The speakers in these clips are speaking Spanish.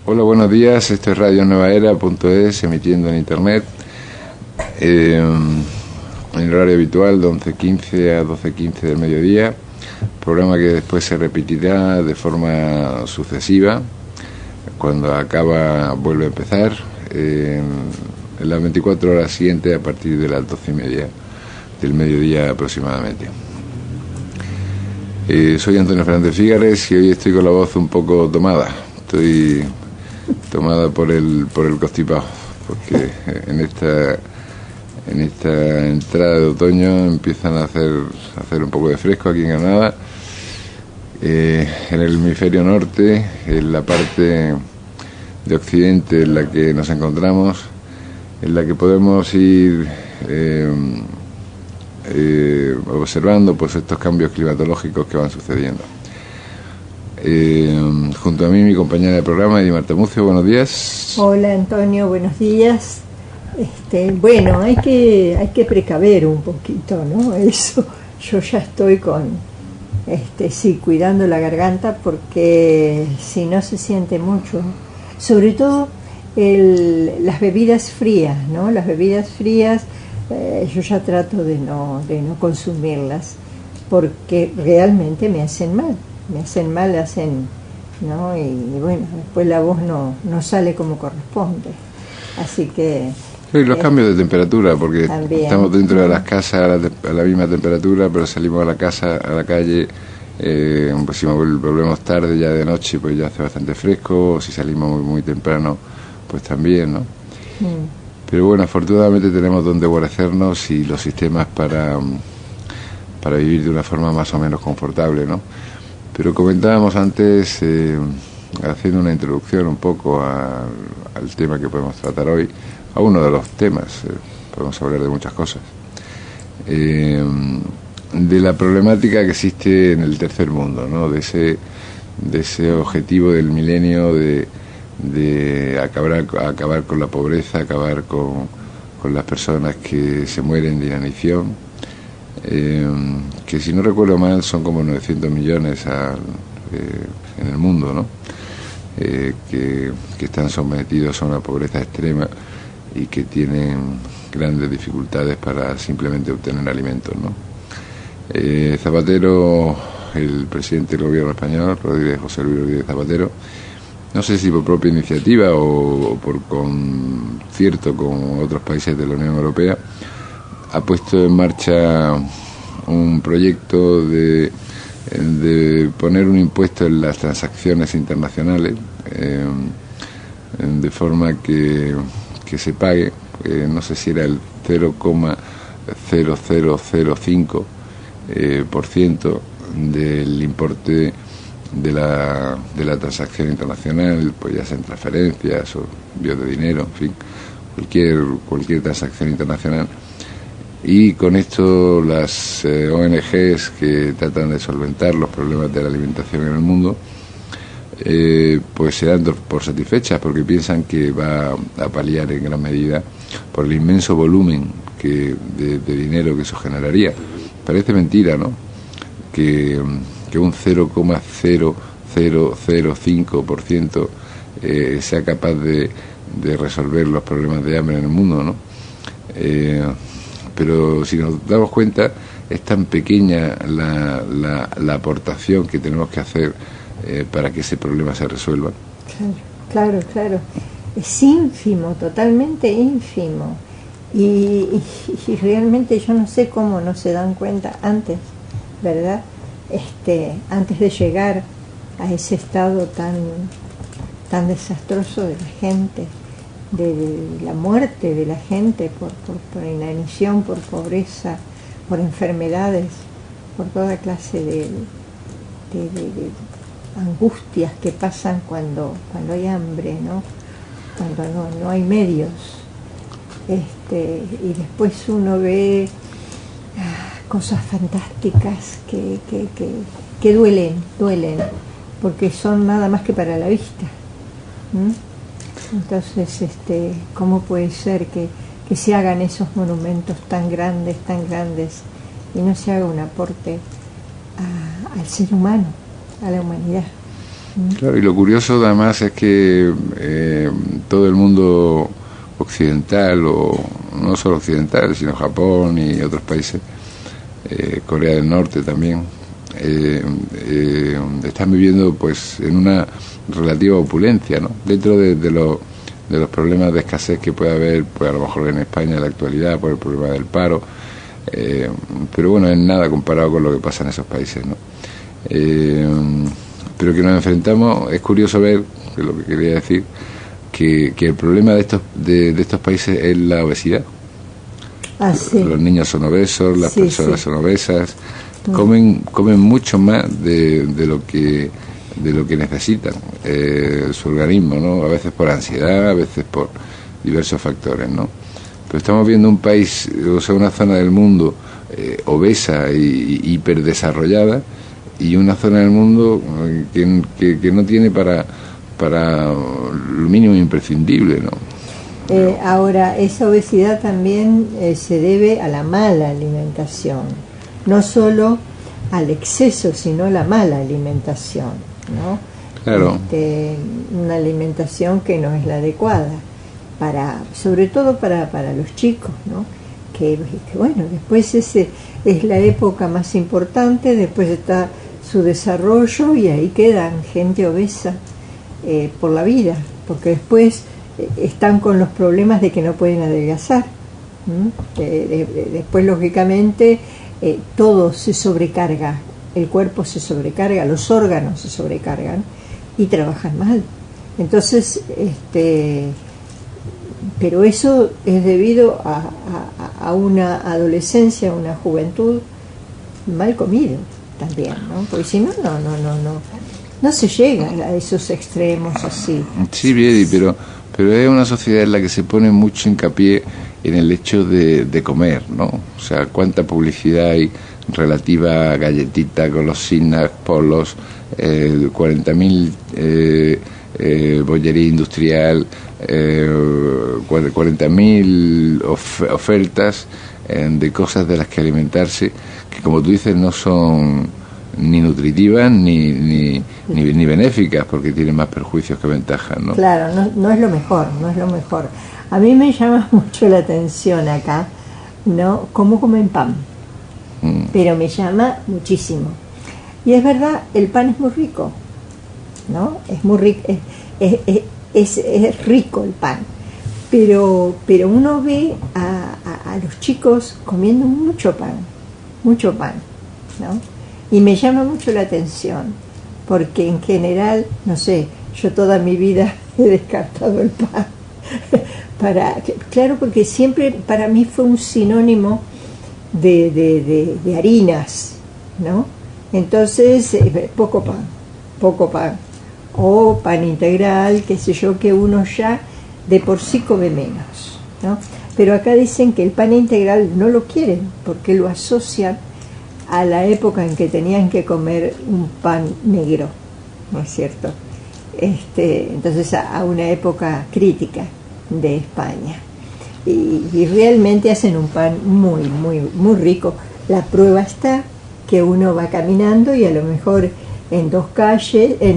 Hola, buenos días. Esto es Radio Nueva Era.es, emitiendo en internet en el horario habitual de 11:15 a 12:15 del mediodía. Programa que después se repetirá de forma sucesiva. Cuando acaba, vuelve a empezar en las 24 horas siguientes, a partir de las 12:30 del mediodía aproximadamente. Soy Antonio Fernández Fígares y hoy estoy con la voz un poco tomada. Estoy tomada por el constipado, porque en esta entrada de otoño empiezan a hacer un poco de fresco aquí en Granada. En el hemisferio norte, en la parte de occidente en la que nos encontramos, en la que podemos ir observando pues estos cambios climatológicos que van sucediendo. Junto a mí mi compañera de programa, Edi Marta Mucio. Buenos días. Hola Antonio, buenos días. Bueno, hay que precaver un poquito, ¿no? Eso, yo ya estoy cuidando la garganta, porque si no se siente mucho, sobre todo las bebidas frías, ¿no? Las bebidas frías, yo ya trato de no consumirlas, porque realmente me hacen mal, ¿no? Y bueno, después la voz no sale como corresponde, así que... Sí, los cambios de temperatura, porque también estamos dentro de las casas a la misma temperatura, pero salimos a la calle, pues si volvemos tarde, ya de noche, pues ya hace bastante fresco, o si salimos muy, muy temprano, pues también, ¿no? Pero bueno, afortunadamente tenemos donde guarecernos y los sistemas para vivir de una forma más o menos confortable, ¿no? Pero comentábamos antes, haciendo una introducción un poco al tema que podemos tratar hoy, a uno de los temas, podemos hablar de muchas cosas, de la problemática que existe en el tercer mundo, ¿no? De ese objetivo del milenio de acabar con la pobreza, acabar con las personas que se mueren de inanición, que si no recuerdo mal son como 900 millones en el mundo, ¿no? Que están sometidos a una pobreza extrema y que tienen grandes dificultades para simplemente obtener alimentos, ¿no? Zapatero, el presidente del gobierno español, José Luis Rodríguez Zapatero, no sé si por propia iniciativa o por concierto con otros países de la Unión Europea, ha puesto en marcha un proyecto de poner un impuesto en las transacciones internacionales, de forma que se pague, no sé si era el 0,0005% del importe de la transacción internacional, pues ya sean transferencias o envíos de dinero, en fin, cualquier transacción internacional. Y con esto las ONGs que tratan de solventar los problemas de la alimentación en el mundo, pues se dan por satisfechas, porque piensan que va a paliar en gran medida por el inmenso volumen de dinero que eso generaría. Parece mentira, ¿no? Que un 0,0005% sea capaz de resolver los problemas de hambre en el mundo, ¿no? Pero si nos damos cuenta, es tan pequeña la aportación que tenemos que hacer para que ese problema se resuelva. Claro. Es ínfimo, totalmente ínfimo. Y realmente yo no sé cómo no se dan cuenta antes, ¿verdad? Antes de llegar a ese estado tan desastroso de la gente, de la muerte de la gente por inanición, por pobreza, por enfermedades, por toda clase de angustias que pasan cuando hay hambre, ¿no? Cuando no hay medios. Y después uno ve cosas fantásticas que duelen, porque son nada más que para la vista. Entonces, ¿cómo puede ser que se hagan esos monumentos tan grandes, y no se haga un aporte al ser humano, a la humanidad? Claro, y lo curioso además es que todo el mundo occidental, o no solo occidental, sino Japón y otros países, Corea del Norte también, están viviendo pues en una relativa opulencia, ¿no? Dentro de los problemas de escasez que puede haber, pues a lo mejor en España en la actualidad, por el problema del paro, pero bueno, es nada comparado con lo que pasa en esos países, ¿no? Pero que nos enfrentamos, es curioso ver, que es lo que quería decir, que el problema de estos países es la obesidad. Ah, sí. Los niños son obesos, las personas son obesas, Mm. comen mucho más de lo que necesitan su organismo, ¿no? A veces por ansiedad, a veces por diversos factores, ¿no? Pero estamos viendo un país, o sea, una zona del mundo obesa y hiperdesarrollada, y una zona del mundo que no tiene para lo mínimo imprescindible, ¿no? Ahora, esa obesidad también se debe a la mala alimentación, no solo al exceso, sino a la mala alimentación, ¿no? Claro. Una alimentación que no es la adecuada, sobre todo para los chicos, ¿no? Que bueno, después es la época más importante, después está su desarrollo y ahí quedan gente obesa por la vida, porque después están con los problemas de que no pueden adelgazar. Después, lógicamente, todo se sobrecarga, el cuerpo se sobrecarga, los órganos se sobrecargan y trabajan mal. Entonces, pero eso es debido a una adolescencia, a una juventud mal comido también, ¿no? Porque si no se llega a esos extremos así. Sí, Viedi, pero es una sociedad en la que se pone mucho hincapié en el hecho de comer, ¿no? O sea, cuánta publicidad hay relativa a galletitas, golosinas, polos, 40.000 bollería industrial, 40.000 ofertas de cosas de las que alimentarse, que como tú dices no son ni nutritivas ni benéficas, porque tienen más perjuicios que ventajas, ¿no? Claro, no es lo mejor, no es lo mejor. A mí me llama mucho la atención acá, ¿no? Cómo comen pan, pero me llama muchísimo. Y es verdad, el pan es muy rico, ¿no? Es muy rico, es rico el pan, pero uno ve a los chicos comiendo mucho pan, ¿no? Y me llama mucho la atención, porque en general, no sé, yo toda mi vida he descartado el pan. Claro, porque siempre para mí fue un sinónimo de harinas, ¿no? Entonces, poco pan, o pan integral, qué sé yo, que uno ya de por sí come menos, ¿no? Pero acá dicen que el pan integral no lo quieren, porque lo asocian a la época en que tenían que comer un pan negro, ¿no es cierto? Entonces a una época crítica de España. Y realmente hacen un pan muy, muy, muy rico. La prueba está que uno va caminando y a lo mejor en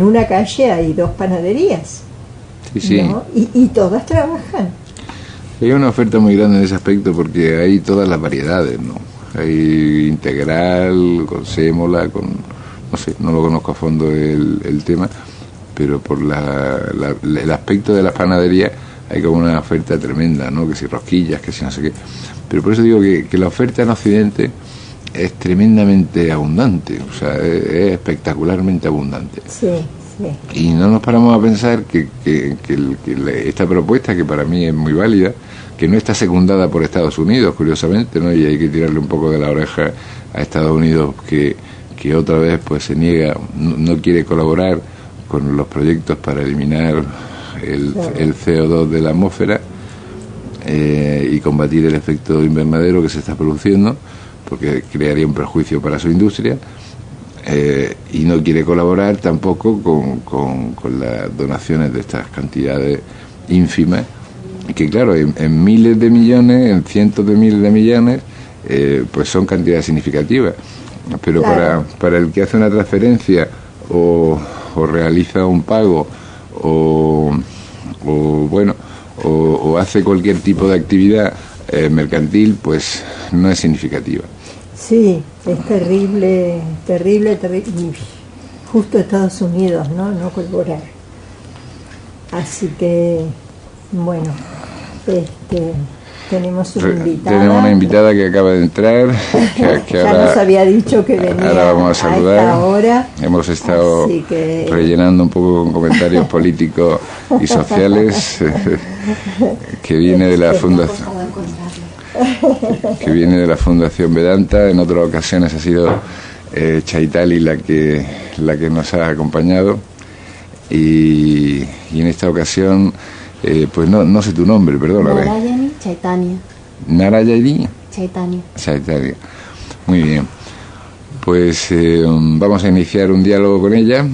una calle hay 2 panaderías, sí. ¿no? Y todas trabajan. Hay una oferta muy grande en ese aspecto, porque hay todas las variedades, ¿no? Hay integral, con sémola, no sé, no lo conozco a fondo el tema, pero por el aspecto de la panadería hay como una oferta tremenda, ¿no? Que si rosquillas, que si no sé qué. Pero por eso digo que la oferta en Occidente es tremendamente abundante, o sea, es espectacularmente abundante. Sí, sí. Y no nos paramos a pensar que esta propuesta, que para mí es muy válida, que no está secundada por Estados Unidos, curiosamente, ¿no? Y hay que tirarle un poco de la oreja a Estados Unidos, que otra vez pues se niega, no quiere colaborar con los proyectos para eliminar el CO2 de la atmósfera y combatir el efecto invernadero que se está produciendo, porque crearía un perjuicio para su industria, y no quiere colaborar tampoco con las donaciones de estas cantidades ínfimas, que claro, en miles de millones, en cientos de miles de millones, pues son cantidades significativas, pero claro, para el que hace una transferencia o o realiza un pago o hace cualquier tipo de actividad mercantil, pues no es significativa. Sí, es terrible, terrible, terrible. Y justo Estados Unidos, no colaborar. Así que, bueno, tenemos una invitada. Tenemos una invitada que acaba de entrar, que ya ahora, nos había dicho que venía. Ahora vamos a saludar. A esta hora, hemos estado rellenando un poco con comentarios políticos y sociales, que viene de la fundación. Que viene de la Fundación Vedanta. En otras ocasiones ha sido Chaitali la que nos ha acompañado, y en esta ocasión pues no sé tu nombre, perdóname. Narayani Chaitanya. Narayani Chaitanya. Muy bien. Pues vamos a iniciar un diálogo con ella,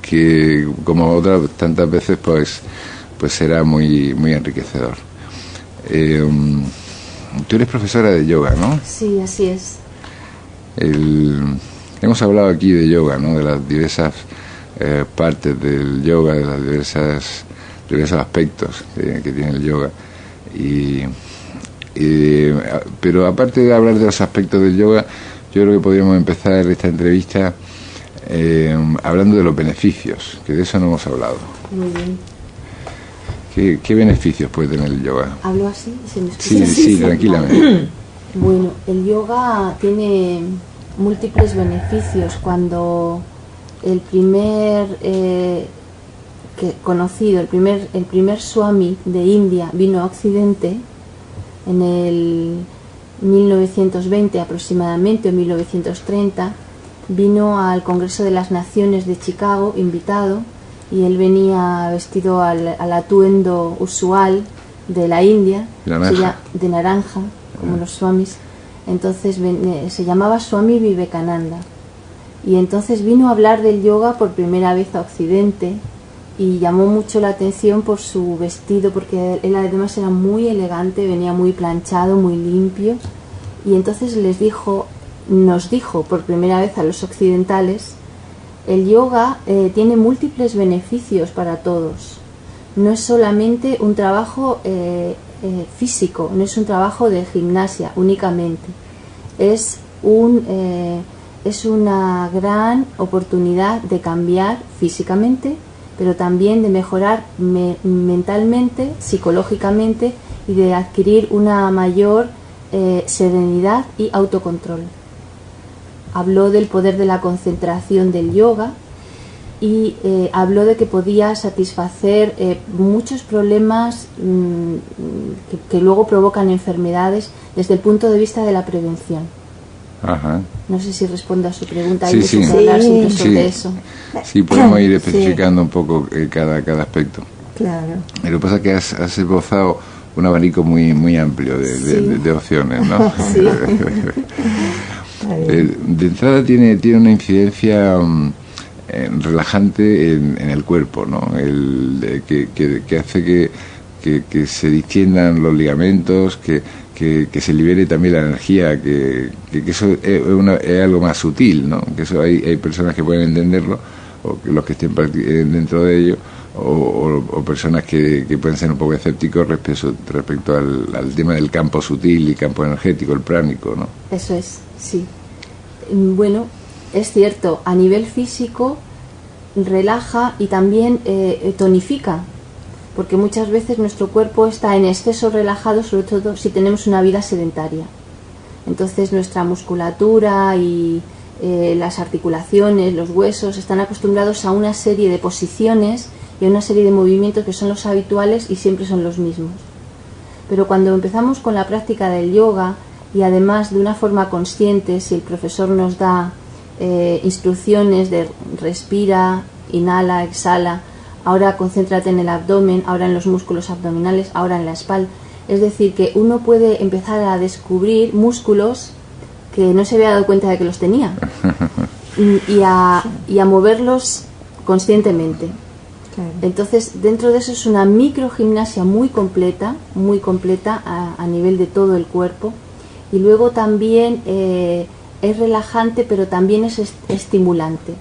que como otras tantas veces pues será muy enriquecedor. Tú eres profesora de yoga, ¿no? Sí, así es. Hemos hablado aquí de yoga, ¿no? De las diversas partes del yoga, de los diversos aspectos que tiene el yoga. Pero aparte de hablar de los aspectos del yoga, yo creo que podríamos empezar esta entrevista hablando de los beneficios, que de eso no hemos hablado. Muy bien. ¿Qué beneficios puede tener el yoga? ¿Hablo así? ¿Se me escucha? Sí, tranquilamente. Bueno, el yoga tiene múltiples beneficios. Cuando el primer el primer Swami de India vino a Occidente en el 1920 aproximadamente, o 1930, vino al Congreso de las Naciones de Chicago invitado, y él venía vestido al atuendo usual de la India, de naranja, como los swamis. Entonces se llamaba Swami Vivekananda, y entonces vino a hablar del yoga por primera vez a Occidente, y llamó mucho la atención por su vestido, porque él además era muy elegante, venía muy planchado, muy limpio, y entonces nos dijo por primera vez a los occidentales: el yoga tiene múltiples beneficios para todos. No es solamente un trabajo físico, no es un trabajo de gimnasia únicamente. Es una gran oportunidad de cambiar físicamente, pero también de mejorar mentalmente, psicológicamente, y de adquirir una mayor serenidad y autocontrol. Habló del poder de la concentración del yoga, y habló de que podía satisfacer muchos problemas que luego provocan enfermedades desde el punto de vista de la prevención. Ajá. No sé si respondo a su pregunta. Sí, sí. Hablar sobre eso. Sí, podemos ir especificando un poco cada aspecto. Claro. Lo que pasa es que has esbozado un abanico muy amplio de opciones, ¿no? Sí. De entrada tiene una incidencia relajante en el cuerpo, ¿no? Que hace que se distiendan los ligamentos, que se libere también la energía, que eso es algo más sutil, ¿no? Que eso hay personas que pueden entenderlo, o que los que estén dentro de ello, o personas que pueden ser un poco escépticos respecto al tema del campo sutil y campo energético, el pránico, ¿no? Eso es, sí. Bueno, es cierto, a nivel físico relaja y también tonifica, porque muchas veces nuestro cuerpo está en exceso relajado, sobre todo si tenemos una vida sedentaria. Entonces nuestra musculatura y las articulaciones, los huesos, están acostumbrados a una serie de posiciones y a una serie de movimientos que son los habituales y siempre son los mismos. Pero cuando empezamos con la práctica del yoga, y además de una forma consciente, si el profesor nos da instrucciones de respira, inhala, exhala, ahora concéntrate en el abdomen, ahora en los músculos abdominales, ahora en la espalda. Es decir, que uno puede empezar a descubrir músculos que no se había dado cuenta de que los tenía, y a moverlos conscientemente. Claro. Entonces, dentro de eso es una microgimnasia muy completa a nivel de todo el cuerpo. Y luego también es relajante, pero también es estimulante.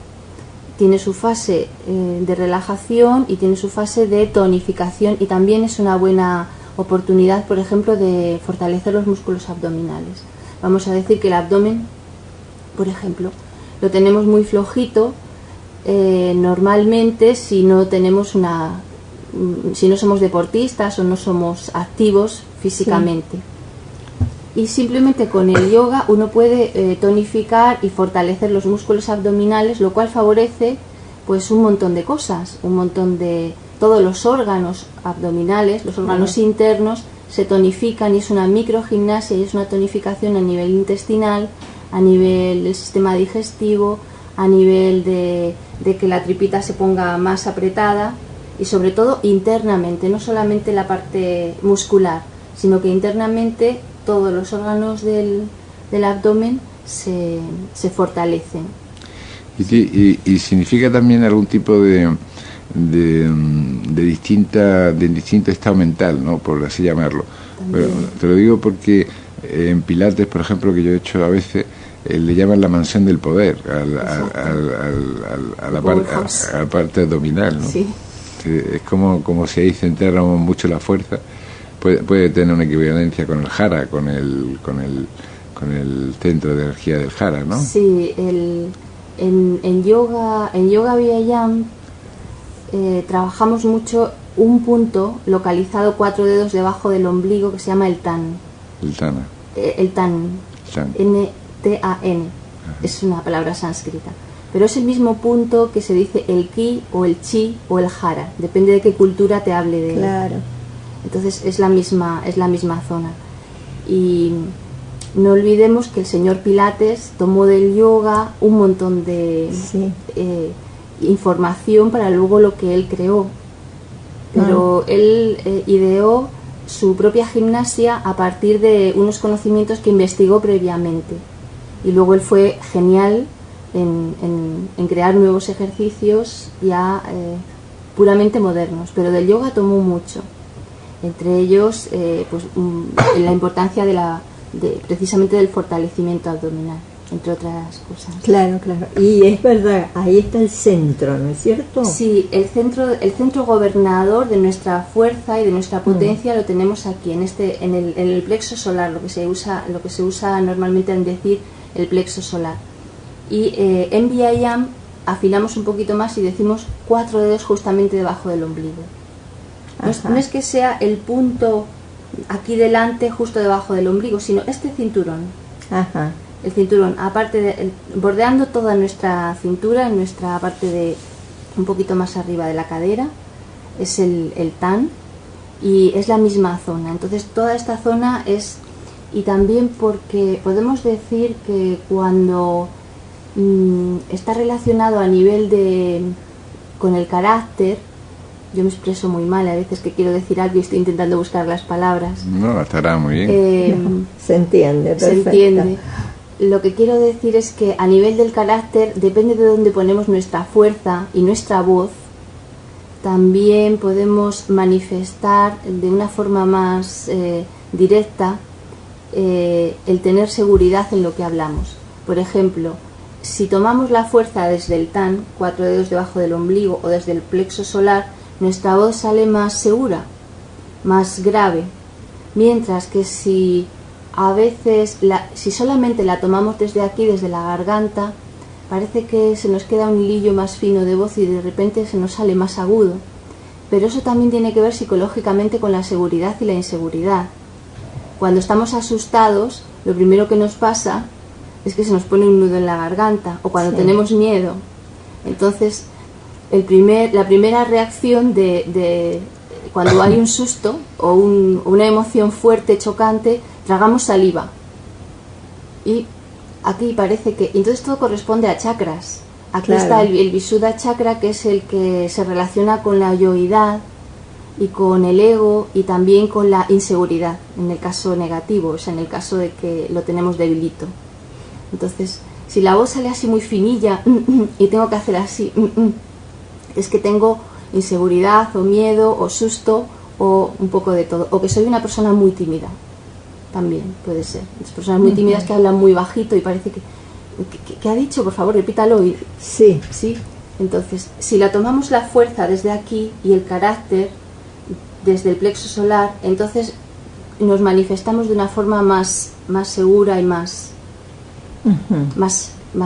Tiene su fase de relajación y tiene su fase de tonificación, y también es una buena oportunidad, por ejemplo, de fortalecer los músculos abdominales. Vamos a decir que el abdomen, por ejemplo, lo tenemos muy flojito normalmente si no somos deportistas o no somos activos físicamente. Sí. Y simplemente con el yoga uno puede tonificar y fortalecer los músculos abdominales, lo cual favorece pues un montón de cosas, un montón de todos los órganos abdominales, los órganos internos se tonifican, y es una microgimnasia y es una tonificación a nivel intestinal, a nivel del sistema digestivo, a nivel de que la tripita se ponga más apretada, y sobre todo internamente, no solamente la parte muscular, sino que internamente todos los órganos del abdomen se fortalecen. Y significa también algún tipo de distinto estado mental, ¿no?, por así llamarlo. Pero te lo digo porque en Pilates, por ejemplo, que yo he hecho a veces, le llaman la mansión del poder a la parte abdominal, ¿no? Sí. Es como si ahí centráramos mucho la fuerza. Puede tener una equivalencia con el jara, con el centro de energía del jara, ¿no? Sí, en yoga Vyayam trabajamos mucho un punto localizado 4 dedos debajo del ombligo que se llama el tan. El tan. N-T-A-N. Es una palabra sánscrita. Pero es el mismo punto que se dice el ki o el chi o el jara. Depende de qué cultura te hable de él. Claro. Entonces es la misma zona. Y no olvidemos que el señor Pilates tomó del yoga un montón de información para luego lo que él creó. Pero él ideó su propia gimnasia a partir de unos conocimientos que investigó previamente. Y luego él fue genial en crear nuevos ejercicios ya puramente modernos. Pero del yoga tomó mucho. Entre ellos la importancia precisamente del fortalecimiento abdominal, entre otras cosas. Claro. Y es verdad, ahí está el centro, ¿no es cierto? Sí, el centro gobernador de nuestra fuerza y de nuestra potencia lo tenemos aquí, en el plexo solar, lo que se usa normalmente en decir el plexo solar. Y en Vyayam afilamos un poquito más y decimos 4 dedos justamente debajo del ombligo. No es que sea el punto aquí delante, justo debajo del ombligo, sino este cinturón. Ajá. El cinturón, bordeando toda nuestra cintura, en nuestra parte de un poquito más arriba de la cadera, es el tan, y es la misma zona. Entonces toda esta zona es, y también porque podemos decir que cuando está relacionado a nivel con el carácter, yo me expreso muy mal a veces que quiero decir algo y estoy intentando buscar las palabras. No, estará muy bien. Se entiende, perfecto. Se entiende. Lo que quiero decir es que a nivel del carácter, depende de dónde ponemos nuestra fuerza y nuestra voz, también podemos manifestar de una forma más directa el tener seguridad en lo que hablamos. Por ejemplo, si tomamos la fuerza desde el tan, 4 dedos debajo del ombligo, o desde el plexo solar, nuestra voz sale más segura, más grave, mientras que si a veces si solamente la tomamos desde aquí, desde la garganta, parece que se nos queda un hilillo más fino de voz y de repente se nos sale más agudo. Pero eso también tiene que ver psicológicamente con la seguridad y la inseguridad. Cuando estamos asustados, lo primero que nos pasa es que se nos pone un nudo en la garganta, o cuando tenemos miedo. Entonces la primera reacción de cuando hay un susto o una emoción fuerte, chocante, tragamos saliva. Y aquí parece que... Entonces todo corresponde a chakras. Aquí está el Visuddha chakra, que es el que se relaciona con la yoidad y con el ego y también con la inseguridad, en el caso negativo, o sea, en el caso de que lo tenemos debilito. Entonces, si la voz sale así muy finilla y tengo que hacer así... es que tengo inseguridad o miedo o susto o un poco de todo, o que soy una persona muy tímida, también puede ser. Las personas muy tímidas que hablan muy bajito y parece que ¿Qué ha dicho? Por favor, repítalo. Sí. Sí. Entonces, si la tomamos la fuerza desde aquí y el carácter desde el plexo solar, entonces nos manifestamos de una forma más segura y más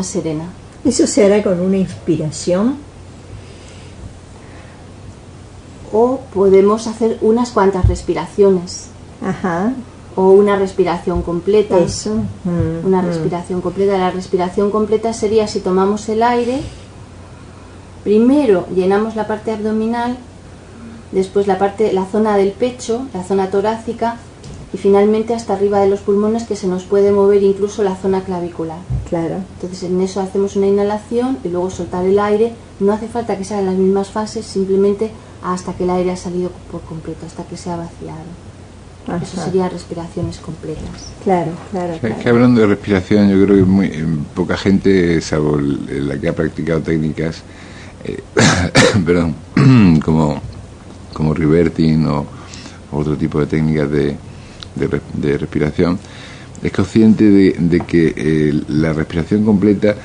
serena. ¿Eso se hará con una inspiración? O podemos hacer unas cuantas respiraciones. Ajá. O una respiración completa. Eso. Una respiración completa. La respiración completa sería si tomamos el aire, primero llenamos la parte abdominal, después la zona del pecho, la zona torácica, y finalmente hasta arriba de los pulmones, que se nos puede mover incluso la zona clavicular. Claro. Entonces en eso hacemos una inhalación y luego soltar el aire. No hace falta que sean las mismas fases, simplemente hasta que el aire ha salido por completo, hasta que se ha vaciado. Ajá. Eso serían respiraciones completas. Claro, claro. Es que hablando de respiración, yo creo que poca gente, salvo la que ha practicado técnicas, perdón, como reverting o otro tipo de técnicas de respiración, es consciente de que la respiración completa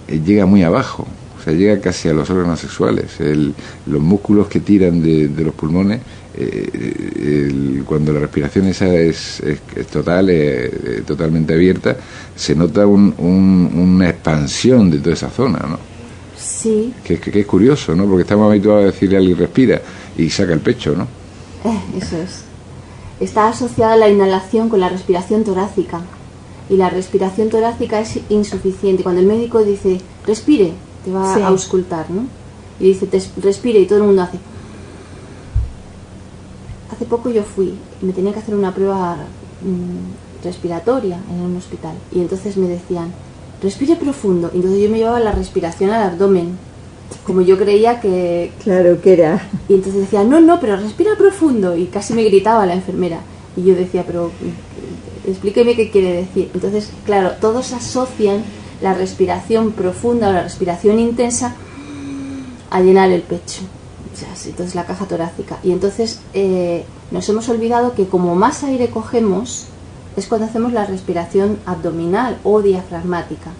llega muy abajo, o sea, llega casi a los órganos sexuales. Los músculos que tiran de los pulmones, cuando la respiración esa es total, totalmente abierta, se nota una expansión de toda esa zona, ¿no? Sí. Que es curioso, ¿no? Porque estamos habituados a decirle a alguien respira y saca el pecho, ¿no? Eso es. Está asociada la inhalación con la respiración torácica, y la respiración torácica es insuficiente. Cuando el médico dice respire, te va a auscultar, ¿no? Y dice respire, y todo el mundo hace. Hace poco yo fui y me tenía que hacer una prueba respiratoria en un hospital, y entonces me decían respire profundo, y entonces yo me llevaba la respiración al abdomen, como yo creía que... Claro que era. Y entonces decía, no, pero respira profundo, y casi me gritaba la enfermera, y yo decía, pero explíqueme qué quiere decir. Entonces, claro, todos asocian la respiración profunda o la respiración intensa a llenar el pecho, entonces la caja torácica, y entonces nos hemos olvidado que como más aire cogemos es cuando hacemos la respiración abdominal o diafragmática.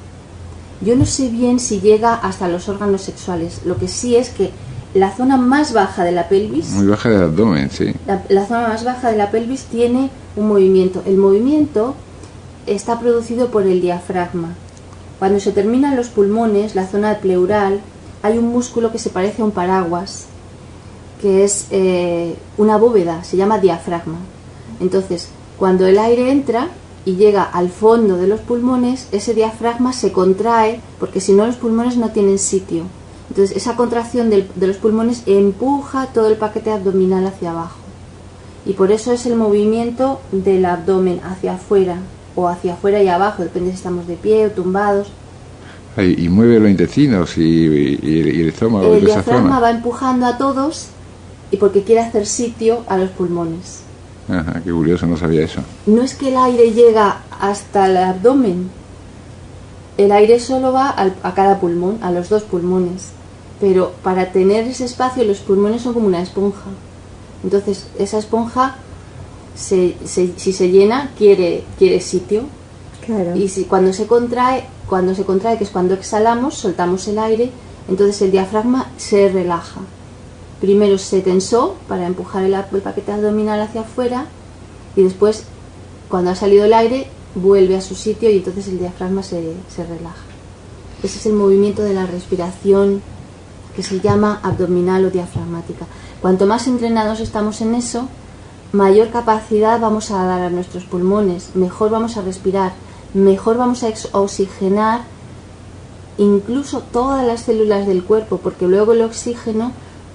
Yo no sé bien si llega hasta los órganos sexuales. Lo que sí es que la zona más baja de la pelvis... Muy baja del abdomen, sí. La zona más baja de la pelvis tiene un movimiento. El movimiento está producido por el diafragma. Cuando se terminan los pulmones, la zona pleural, hay un músculo que se parece a un paraguas, que es una bóveda, se llama diafragma. Entonces, cuando el aire entra y llega al fondo de los pulmones, ese diafragma se contrae, porque si no los pulmones no tienen sitio. Entonces esa contracción de los pulmones empuja todo el paquete abdominal hacia abajo. Y por eso es el movimiento del abdomen hacia afuera, o hacia afuera y abajo, depende si estamos de pie o tumbados. Y mueve los intestinos y el estómago. El diafragma va empujando a todos, y porque quiere hacer sitio a los pulmones. Ajá, qué curioso, no sabía eso. No es que el aire llega hasta el abdomen, el aire solo va a cada pulmón, a los dos pulmones, pero para tener ese espacio los pulmones son como una esponja. Entonces esa esponja, si se llena, quiere sitio. Claro. Y cuando se contrae, que es cuando exhalamos, soltamos el aire, entonces el diafragma se relaja. Primero se tensó para empujar el paquete abdominal hacia afuera, y después, cuando ha salido el aire, vuelve a su sitio, y entonces el diafragma se relaja. Ese es el movimiento de la respiración, que se llama abdominal o diafragmática. Cuanto más entrenados estamos en eso, mayor capacidad vamos a dar a nuestros pulmones, mejor vamos a respirar, mejor vamos a oxigenar incluso todas las células del cuerpo, porque luego el oxígeno,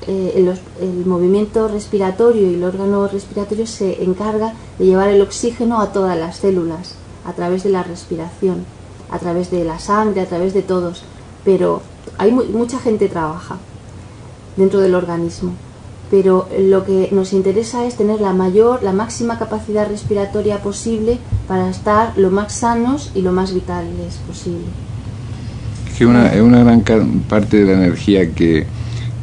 el movimiento respiratorio y el órgano respiratorio se encarga de llevar el oxígeno a todas las células a través de la respiración, a través de la sangre, a través de todos. Pero hay mucha gente trabaja dentro del organismo, pero lo que nos interesa es tener la máxima capacidad respiratoria posible para estar lo más sanos y lo más vitales posible. Es que una gran parte de la energía que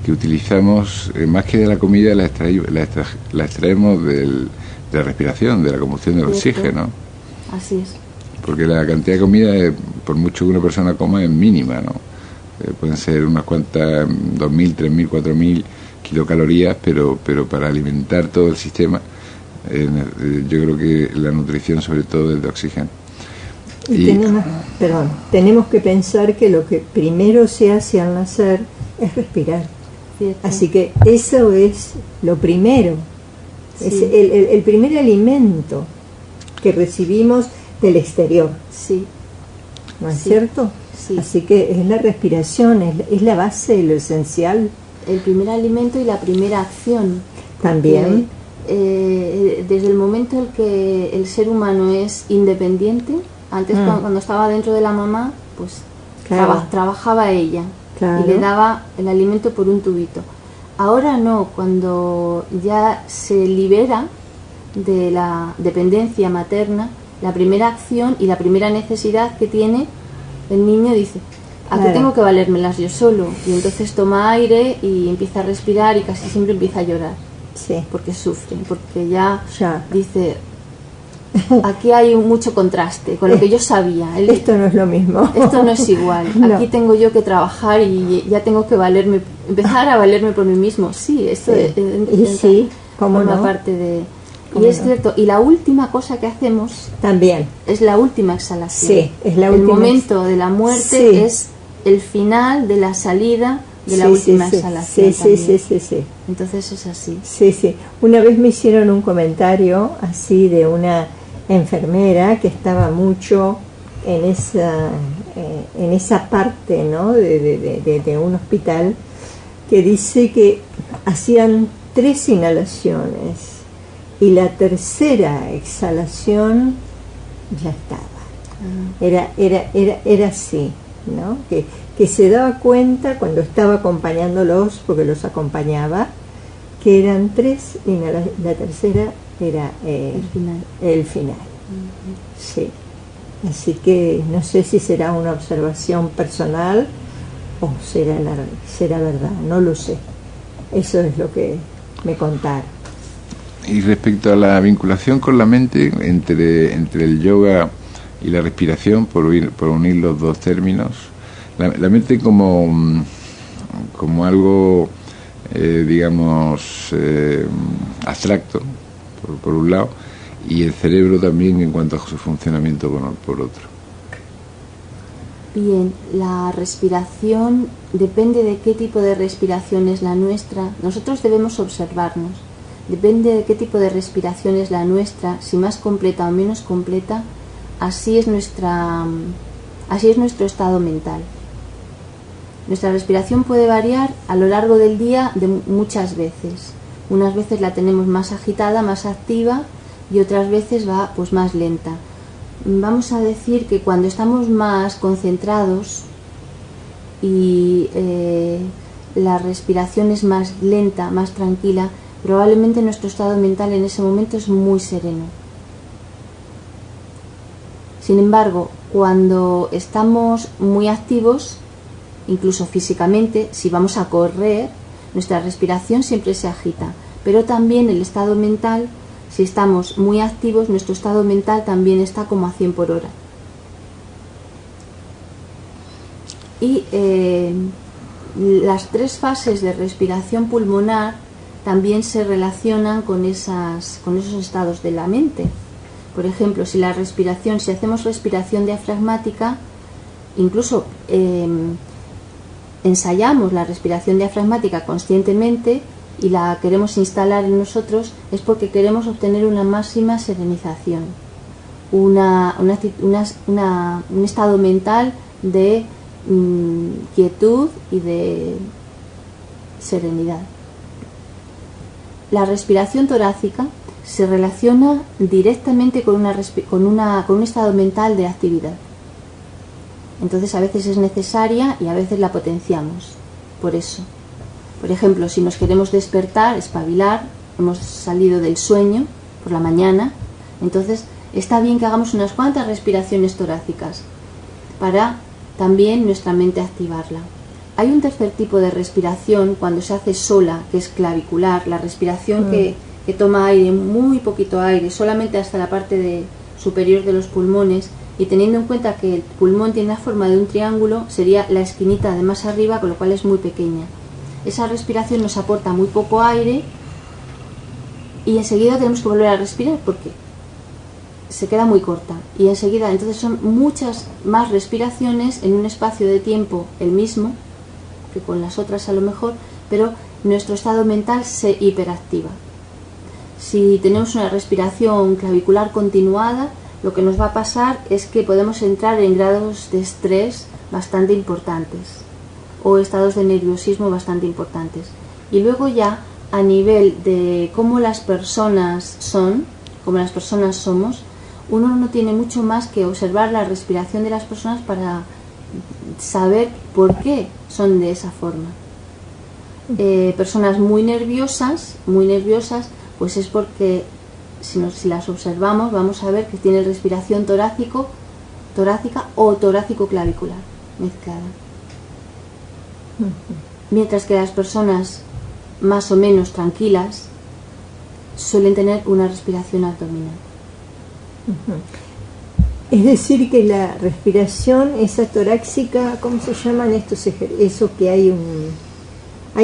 utilizamos, más que de la comida, la extraemos de la respiración, de la combustión del oxígeno. Así es. porque la cantidad de comida, por mucho que una persona coma, es mínima, ¿no? Pueden ser unas cuantas, 2.000, 3.000, 4.000 kilocalorías, pero para alimentar todo el sistema, yo creo que la nutrición sobre todo es de oxígeno. Y tenemos que pensar que lo que primero se hace al nacer es respirar. Cierto. Así que eso es lo primero, Sí. es el primer alimento que recibimos del exterior, Sí, ¿no es Sí. cierto? Sí. Así que es la respiración, es la base, lo esencial. el primer alimento y la primera acción. También. Desde el momento en que el ser humano es independiente, antes cuando estaba dentro de la mamá, pues Claro. trabajaba ella Claro. y le daba el alimento por un tubito. Ahora no, cuando ya se libera de la dependencia materna, la primera acción y la primera necesidad que tiene el niño dice: aquí Claro. tengo que valérmelas yo solo. Y entonces toma aire y empieza a respirar y casi siempre empieza a llorar Sí, porque sufre, porque ya ya. dice: aquí hay mucho contraste con lo que yo sabía. Esto no es lo mismo. Esto no es igual. No. Aquí tengo yo que trabajar y ya tengo que empezar a valerme por mí mismo. Sí, esto Sí. Y sí, ¿cómo forma no? parte de... ¿Cómo Y es no? cierto. Y la última cosa que hacemos También. es la última exhalación. Sí, es la el última momento de la muerte Sí. es el final de la salida de la Sí, última sí, exhalación. sí, también. sí, sí, sí. Entonces es así. Sí, sí. Una vez me hicieron un comentario así de una enfermera que estaba mucho en esa parte, ¿no? de un hospital, que dice que hacían 3 inhalaciones y la tercera exhalación ya estaba. Era así, ¿no? Que se daba cuenta cuando estaba acompañándolos, porque los acompañaba, que eran 3 y la tercera era el final. Sí. Así que no sé si será una observación personal o será verdad, no lo sé. Eso es lo que me contaron. Y respecto a la vinculación con la mente entre el yoga y la respiración, por unir los dos términos, la mente como algo, digamos, abstracto, por un lado, y el cerebro también en cuanto a su funcionamiento por otro. Bien, la respiración depende de qué tipo de respiración es la nuestra. Nosotros debemos observarnos. Depende de qué tipo de respiración es la nuestra, si más completa o menos completa, así es nuestro estado mental. Nuestra respiración puede variar a lo largo del día de muchas veces. Unas veces la tenemos más agitada, más activa, y otras veces va pues más lenta. Vamos a decir que cuando estamos más concentrados y la respiración es más lenta, más tranquila, probablemente nuestro estado mental en ese momento es muy sereno. Sin embargo, cuando estamos muy activos, incluso físicamente, si vamos a correr, nuestra respiración siempre se agita, pero también el estado mental, si estamos muy activos, nuestro estado mental también está como a 100 por hora. Y las 3 fases de respiración pulmonar también se relacionan con esos estados de la mente. Por ejemplo, si hacemos respiración diafragmática, incluso ensayamos la respiración diafragmática conscientemente y la queremos instalar en nosotros, es porque queremos obtener una máxima serenización, un estado mental de quietud y de serenidad. La respiración torácica se relaciona directamente con un estado mental de actividad. Entonces a veces es necesaria y a veces la potenciamos. Por eso, por ejemplo, si nos queremos despertar, espabilar, hemos salido del sueño por la mañana, entonces está bien que hagamos unas cuantas respiraciones torácicas para también nuestra mente activarla. Hay un tercer tipo de respiración cuando se hace sola, que es clavicular, la respiración que toma aire, muy poquito aire, solamente hasta la parte superior de los pulmones, y teniendo en cuenta que el pulmón tiene la forma de un triángulo, sería la esquinita de más arriba, con lo cual es muy pequeña. Esa respiración nos aporta muy poco aire y enseguida tenemos que volver a respirar porque se queda muy corta, y enseguida entonces son muchas más respiraciones en un espacio de tiempo el mismo que con las otras a lo mejor, pero nuestro estado mental se hiperactiva. Si tenemos una respiración clavicular continuada, lo que nos va a pasar es que podemos entrar en grados de estrés bastante importantes o estados de nerviosismo bastante importantes. Y luego ya a nivel de cómo las personas son, cómo las personas somos, uno no tiene mucho más que observar la respiración de las personas para saber por qué son de esa forma. Personas muy nerviosas, pues es porque si las observamos vamos a ver que tienen respiración torácica o torácico-clavicular mezclada. Mientras que las personas más o menos tranquilas suelen tener una respiración abdominal. Es decir, que la respiración esa torácica, ¿cómo se llaman estos ejercicios? Eso que hay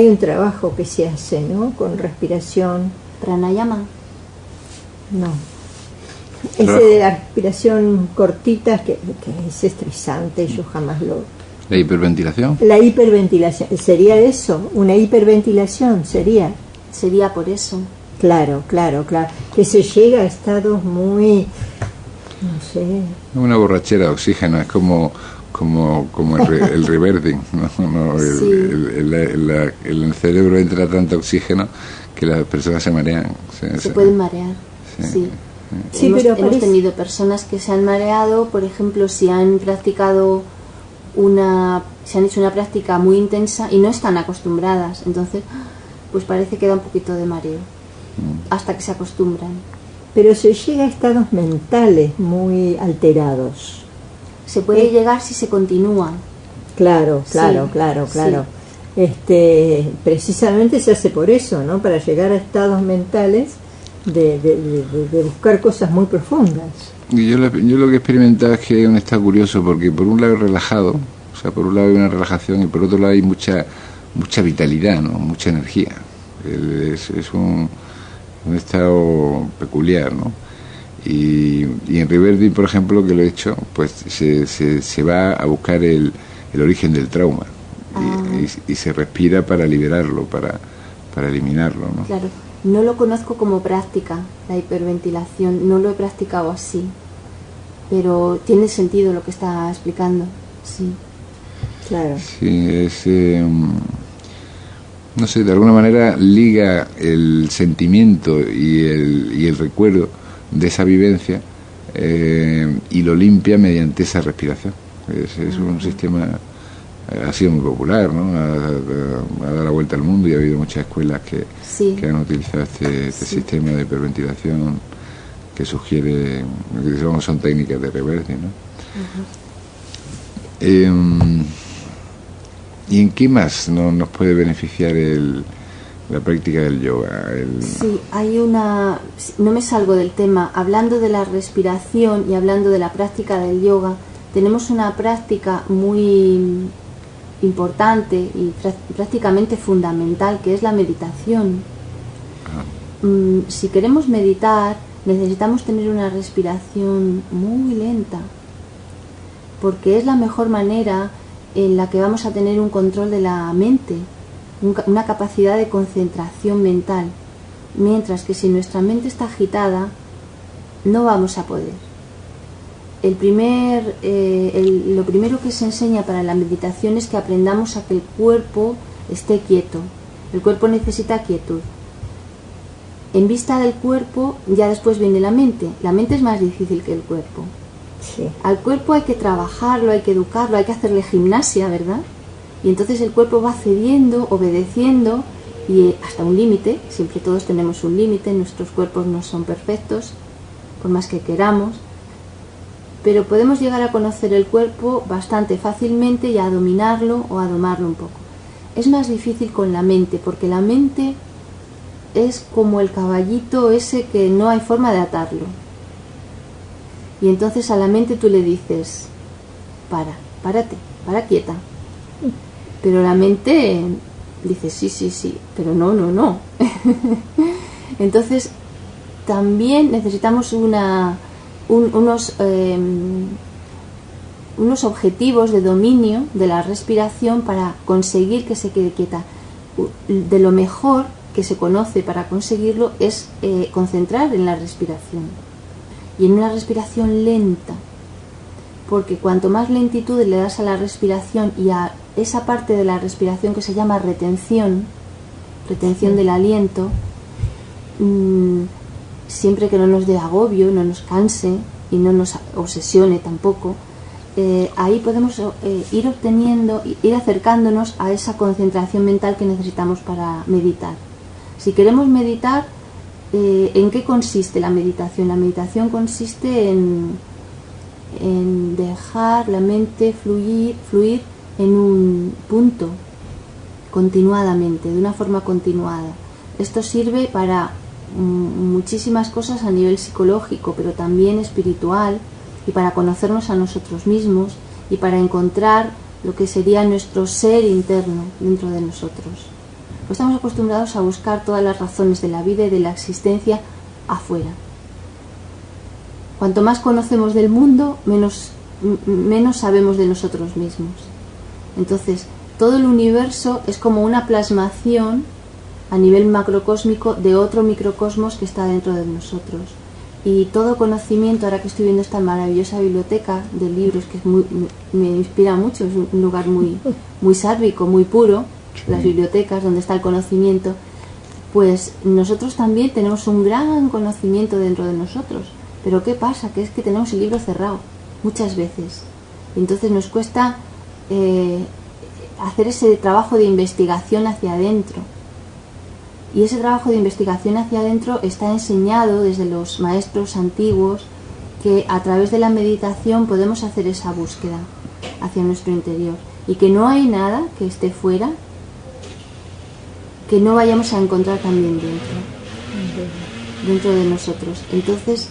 un trabajo que se hace, ¿no? Con respiración. Pranayama. No. Ese de la respiración cortita que es estresante, yo jamás lo... ¿La hiperventilación? La hiperventilación. ¿Sería eso? ¿Una hiperventilación sería? Sería por eso. Claro. Que se llega a estados muy... no sé... Una borrachera de oxígeno, es como el reversing, ¿no? El cerebro entra tanto oxígeno que las personas se marean. Se pueden marear, sí. Hemos tenido personas que se han mareado, por ejemplo, si han practicado se han hecho una práctica muy intensa y no están acostumbradas, entonces pues parece que da un poquito de mareo hasta que se acostumbran. Pero se llega a estados mentales muy alterados. Se puede llegar si se continúa. Claro. Precisamente se hace por eso, ¿no? Para llegar a estados mentales de buscar cosas muy profundas. Y yo lo que he experimentado es que es un estado curioso, porque por un lado es relajado, o sea, por un lado hay una relajación y por otro lado hay mucha vitalidad, ¿no? Mucha energía. Es un estado peculiar, ¿no? Y en Reverding, por ejemplo, que lo he hecho, pues se va a buscar el origen del trauma y se respira para liberarlo, para eliminarlo, ¿no? Claro, no lo conozco como práctica, la hiperventilación, no lo he practicado así, pero tiene sentido lo que está explicando, sí. Claro. Sí, no sé, de alguna manera liga el sentimiento y el recuerdo de esa vivencia y lo limpia mediante esa respiración. Es un sistema, ha sido muy popular, ¿no? Ha dado la vuelta al mundo y ha habido muchas escuelas que han utilizado este sistema de hiperventilación que sugiere, que son técnicas de reversing, ¿no? ¿Y en qué más nos puede beneficiar la práctica del yoga? Sí, no me salgo del tema, hablando de la respiración y hablando de la práctica del yoga, tenemos una práctica muy importante y prácticamente fundamental, que es la meditación. Si queremos meditar, necesitamos tener una respiración muy lenta, porque es la mejor manera en la que vamos a tener un control de la mente, una capacidad de concentración mental, mientras que si nuestra mente está agitada no vamos a poder. Lo primero que se enseña para la meditación es que aprendamos a que el cuerpo esté quieto. El cuerpo necesita quietud. En vista del cuerpo ya después viene la mente. La mente es más difícil que el cuerpo. Sí. Al cuerpo hay que trabajarlo, hay que educarlo, hay que hacerle gimnasia, ¿verdad? Y entonces el cuerpo va cediendo, obedeciendo, y hasta un límite. Siempre todos tenemos un límite, nuestros cuerpos no son perfectos, por más que queramos, pero podemos llegar a conocer el cuerpo bastante fácilmente y a dominarlo o a domarlo un poco. Es más difícil con la mente, porque la mente es como el caballito ese que no hay forma de atarlo. Y entonces a la mente tú le dices, párate, para quieta. Pero la mente dice, sí, pero no. Entonces también necesitamos unos objetivos de dominio de la respiración para conseguir que se quede quieta. De lo mejor que se conoce para conseguirlo es concentrar en la respiración, y en una respiración lenta, porque cuanto más lentitud le das a la respiración y a esa parte de la respiración que se llama retención del aliento, siempre que no nos dé agobio, no nos canse y no nos obsesione tampoco, ahí podemos ir acercándonos a esa concentración mental que necesitamos para meditar. Si queremos meditar, ¿en qué consiste la meditación? La meditación consiste en dejar la mente fluir en un punto continuadamente, de una forma continuada. Esto sirve para muchísimas cosas a nivel psicológico, pero también espiritual, y para conocernos a nosotros mismos y para encontrar lo que sería nuestro ser interno dentro de nosotros. Pues estamos acostumbrados a buscar todas las razones de la vida y de la existencia afuera. Cuanto más conocemos del mundo, menos sabemos de nosotros mismos. Entonces, todo el universo es como una plasmación a nivel macrocósmico de otro microcosmos que está dentro de nosotros. Y todo conocimiento, ahora que estoy viendo esta maravillosa biblioteca de libros, que me inspira mucho, es un lugar muy sárvico, muy puro, sí. Las bibliotecas donde está el conocimiento, pues nosotros también tenemos un gran conocimiento dentro de nosotros. Pero ¿qué pasa? Que es que tenemos el libro cerrado muchas veces. Y entonces nos cuesta hacer ese trabajo de investigación hacia adentro. Y ese trabajo de investigación hacia adentro está enseñado desde los maestros antiguos, que a través de la meditación podemos hacer esa búsqueda hacia nuestro interior, y que no hay nada que esté fuera que no vayamos a encontrar también dentro de nosotros. Entonces,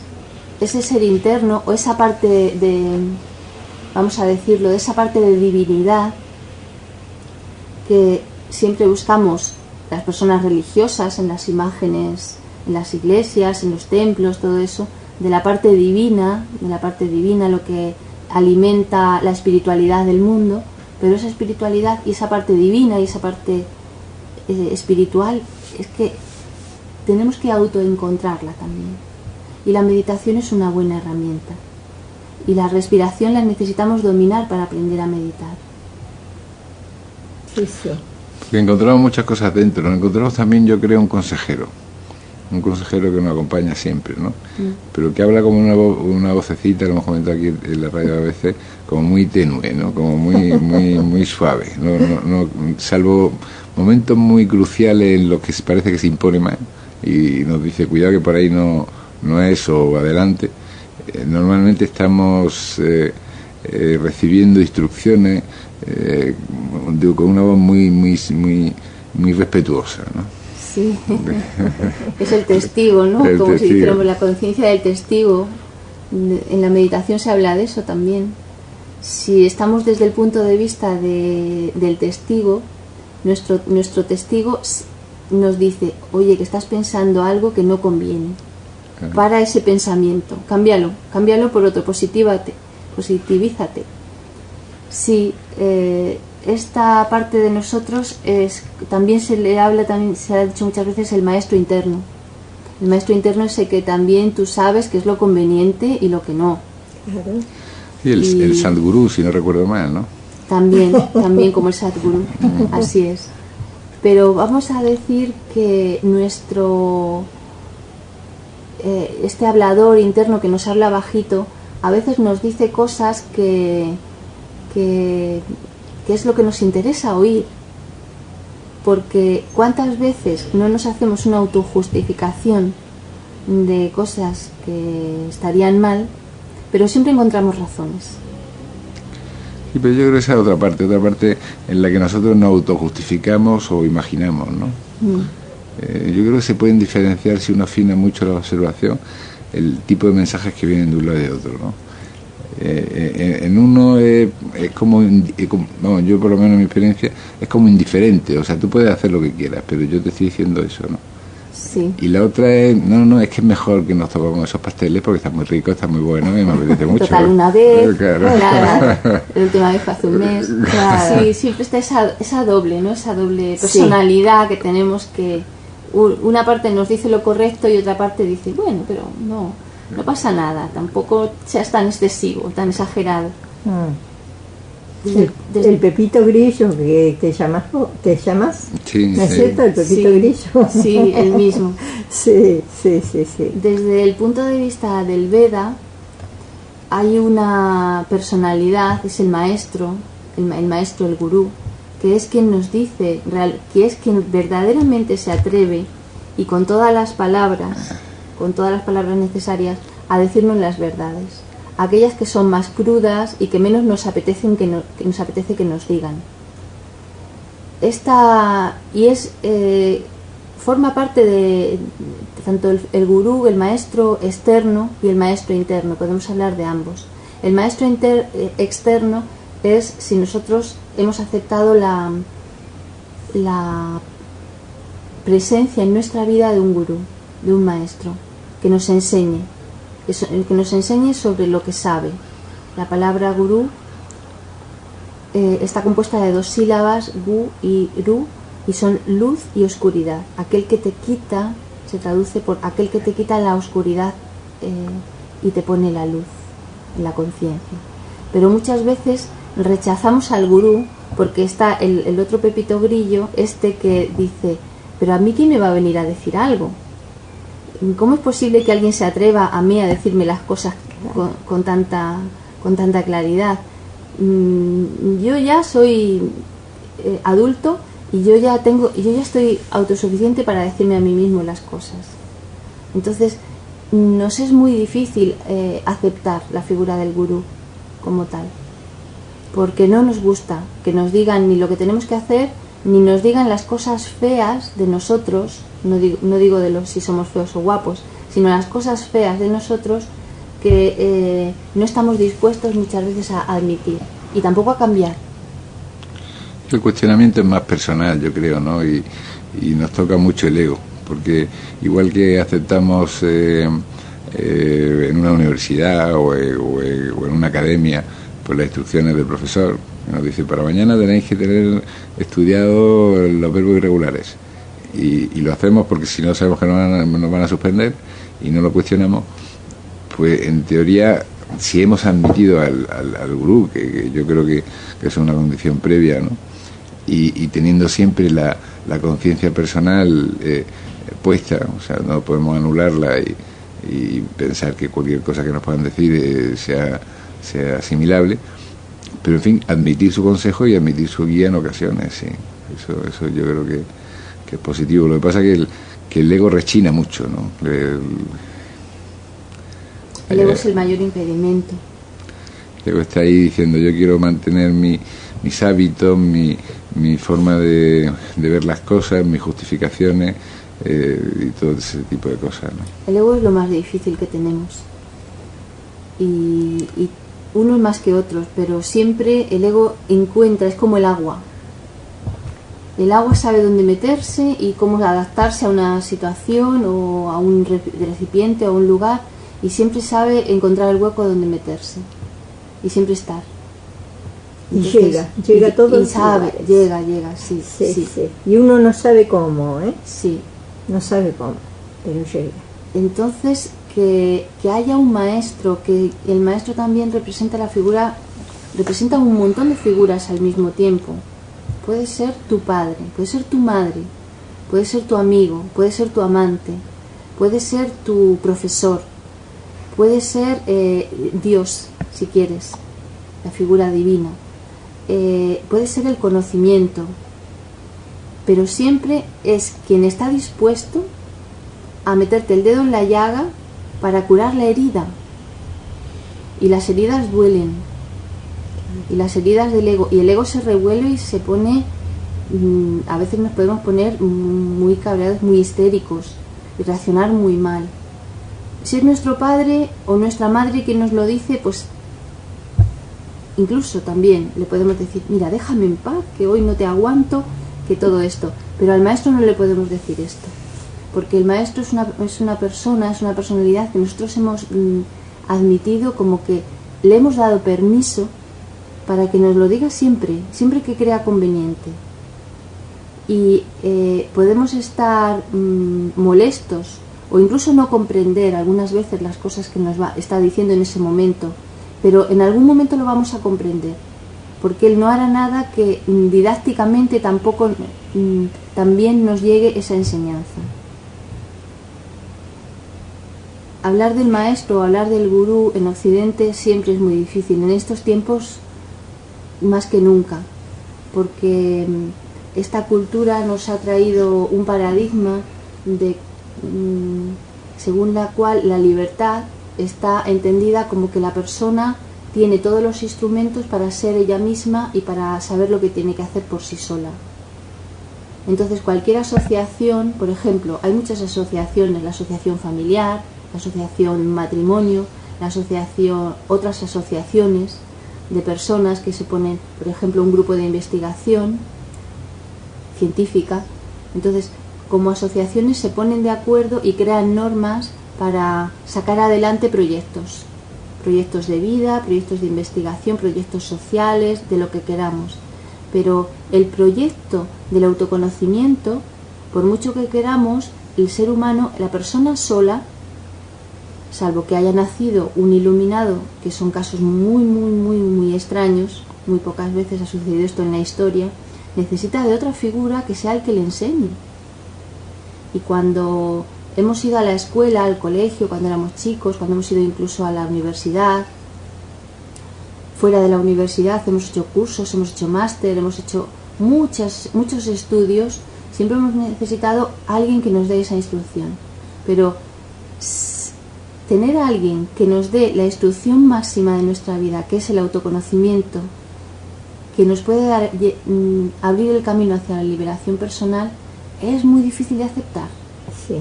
ese ser interno, o esa parte vamos a decirlo, de esa parte de divinidad que siempre buscamos las personas religiosas en las imágenes, en las iglesias, en los templos, todo eso, de la parte divina, lo que alimenta la espiritualidad del mundo. Pero esa espiritualidad y esa parte divina y esa parte espiritual, es que tenemos que autoencontrarla también. Y la meditación es una buena herramienta. Y la respiración la necesitamos dominar para aprender a meditar. Sí, sí. Porque encontramos muchas cosas dentro. Nos encontramos también, yo creo, un consejero que nos acompaña siempre, ¿no? Pero que habla como una vocecita, lo hemos comentado aquí en la radio a veces, como muy tenue, ¿no? Como muy suave, no, salvo momentos muy cruciales en los que parece que se impone más y nos dice, cuidado que por ahí no es, o adelante. Normalmente estamos recibiendo instrucciones con una voz muy respetuosa, ¿no? Sí, es el testigo, ¿no? Como si dijéramos la conciencia del testigo. En la meditación se habla de eso también. Si estamos desde el punto de vista del testigo, nuestro testigo nos dice, oye, que estás pensando algo que no conviene. Para ese pensamiento, cámbialo por otro, positivízate. Si esta parte de nosotros también se ha dicho muchas veces, el maestro interno. El maestro interno es el que también tú sabes qué es lo conveniente y lo que no. Claro. Y el Sadhguru, si no recuerdo mal, ¿no? También como el Sadhguru, así es. Pero vamos a decir que este hablador interno que nos habla bajito, a veces nos dice cosas que es lo que nos interesa oír, porque cuántas veces no nos hacemos una autojustificación de cosas que estarían mal, pero siempre encontramos razones. Sí, pero yo creo que esa es otra parte en la que nosotros nos autojustificamos o imaginamos, ¿no? Yo creo que se pueden diferenciar, si uno afina mucho la observación, el tipo de mensajes que vienen de un lado y de otro, ¿no? En uno es como, no, yo por lo menos en mi experiencia, es como indiferente, o sea, tú puedes hacer lo que quieras, pero yo te estoy diciendo eso, ¿no? Sí. Y la otra es, no, es que es mejor que nos tomemos esos pasteles porque están muy ricos, están muy buenos y me apetece mucho. Total, una vez, claro. La última vez fue hace un mes. Claro. Sí, siempre está esa doble, ¿no? Esa doble personalidad que tenemos, que una parte nos dice lo correcto y otra parte dice, bueno, pero no pasa nada, tampoco seas tan excesivo, tan exagerado. El Pepito Grillo que te llamas, sí, ¿no es cierto? El Pepito Grillo. Sí, el mismo. Sí. Desde el punto de vista del Veda hay una personalidad, es el maestro, el gurú, que es quien nos dice, que es quien verdaderamente se atreve y con todas las palabras necesarias a decirnos las verdades, aquellas que son más crudas y que menos nos apetece que nos digan. Forma parte de tanto el gurú, el maestro externo y el maestro interno. Podemos hablar de ambos. El maestro externo es si nosotros hemos aceptado la presencia en nuestra vida de un gurú, de un maestro, que nos enseñe sobre lo que sabe. La palabra gurú está compuesta de 2 sílabas, gu y ru, y son luz y oscuridad. Aquel que te quita, se traduce por aquel que te quita la oscuridad y te pone la luz, la conciencia. Pero muchas veces rechazamos al gurú porque está el otro Pepito Grillo, que dice, pero a mí ¿quién me va a venir a decir algo? ¿Cómo es posible que alguien se atreva a mí a decirme las cosas con tanta claridad? Yo ya soy adulto y yo ya estoy autosuficiente para decirme a mí mismo las cosas. Entonces nos es muy difícil aceptar la figura del gurú como tal, porque no nos gusta que nos digan ni lo que tenemos que hacer, ni nos digan las cosas feas de nosotros. No digo de si somos feos o guapos, sino las cosas feas de nosotros que no estamos dispuestos muchas veces a admitir y tampoco a cambiar. El cuestionamiento es más personal, yo creo, ¿no? Y nos toca mucho el ego, porque igual que aceptamos en una universidad o en una academia pues las instrucciones del profesor, que nos dice, para mañana tenéis que tener estudiado los verbos irregulares. Y lo hacemos porque si no sabemos que nos van a suspender y no lo cuestionamos, pues en teoría, si hemos admitido al gurú, que yo creo que es una condición previa, ¿no? Y teniendo siempre la conciencia personal puesta, o sea, no podemos anularla y pensar que cualquier cosa que nos puedan decir sea asimilable, pero en fin, admitir su consejo y admitir su guía en ocasiones, sí. Eso yo creo que es positivo. Lo que pasa es que el ego rechina mucho, ¿no? El ego es el mayor impedimento. El ego está ahí diciendo, yo quiero mantener mis hábitos, mi forma de ver las cosas, mis justificaciones y todo ese tipo de cosas, ¿no? El ego es lo más difícil que tenemos. Y unos más que otros, pero siempre el ego encuentra, es como el agua. El agua sabe dónde meterse y cómo adaptarse a una situación o a un recipiente o a un lugar, y siempre sabe encontrar el hueco donde meterse y siempre estar. Entonces, llega todo. Y sabe, llega, sí. Y uno no sabe cómo, ¿eh? Sí. No sabe cómo, pero llega. Entonces, que haya un maestro, que el maestro también representa un montón de figuras al mismo tiempo. Puede ser tu padre, puede ser tu madre, puede ser tu amigo, puede ser tu amante, puede ser tu profesor, puede ser Dios, si quieres, la figura divina, puede ser el conocimiento, pero siempre es quien está dispuesto a meterte el dedo en la llaga para curar la herida. Y las heridas duelen. Y las heridas del ego, y el ego se revuelve y se pone, a veces nos podemos poner muy cabreados, muy histéricos y reaccionar muy mal. si es nuestro padre o nuestra madre quien nos lo dice, pues incluso también le podemos decir, mira, déjame en paz, que hoy no te aguanto, que todo esto. Pero al maestro no le podemos decir esto, porque el maestro es una persona, es una personalidad que nosotros hemos admitido, como que le hemos dado permiso para que nos lo diga siempre, siempre que crea conveniente. Y podemos estar molestos o incluso no comprender algunas veces las cosas que nos está diciendo en ese momento, pero en algún momento lo vamos a comprender, porque él no hará nada que didácticamente tampoco también nos llegue esa enseñanza. Hablar del maestro o hablar del gurú en Occidente siempre es muy difícil, en estos tiempos más que nunca, porque esta cultura nos ha traído un paradigma según la cual la libertad está entendida como que la persona tiene todos los instrumentos para ser ella misma y para saber lo que tiene que hacer por sí sola. Entonces cualquier asociación, por ejemplo, hay muchas asociaciones, la asociación familiar, la asociación matrimonio, otras asociaciones de personas que se ponen, por ejemplo, un grupo de investigación científica. Entonces, como asociaciones se ponen de acuerdo y crean normas para sacar adelante proyectos de vida, proyectos de investigación, proyectos sociales, de lo que queramos. Pero el proyecto del autoconocimiento, por mucho que queramos, el ser humano, la persona sola, salvo que haya nacido un iluminado, que son casos muy extraños, muy pocas veces ha sucedido esto en la historia, necesita de otra figura que sea el que le enseñe. Y cuando hemos ido a la escuela, al colegio, cuando éramos chicos, cuando hemos ido incluso a la universidad, fuera de la universidad hemos hecho cursos, hemos hecho máster, hemos hecho muchos estudios, siempre hemos necesitado a alguien que nos dé esa instrucción. Pero tener a alguien que nos dé la instrucción máxima de nuestra vida, que es el autoconocimiento, que nos puede abrir el camino hacia la liberación personal, es muy difícil de aceptar. Sí.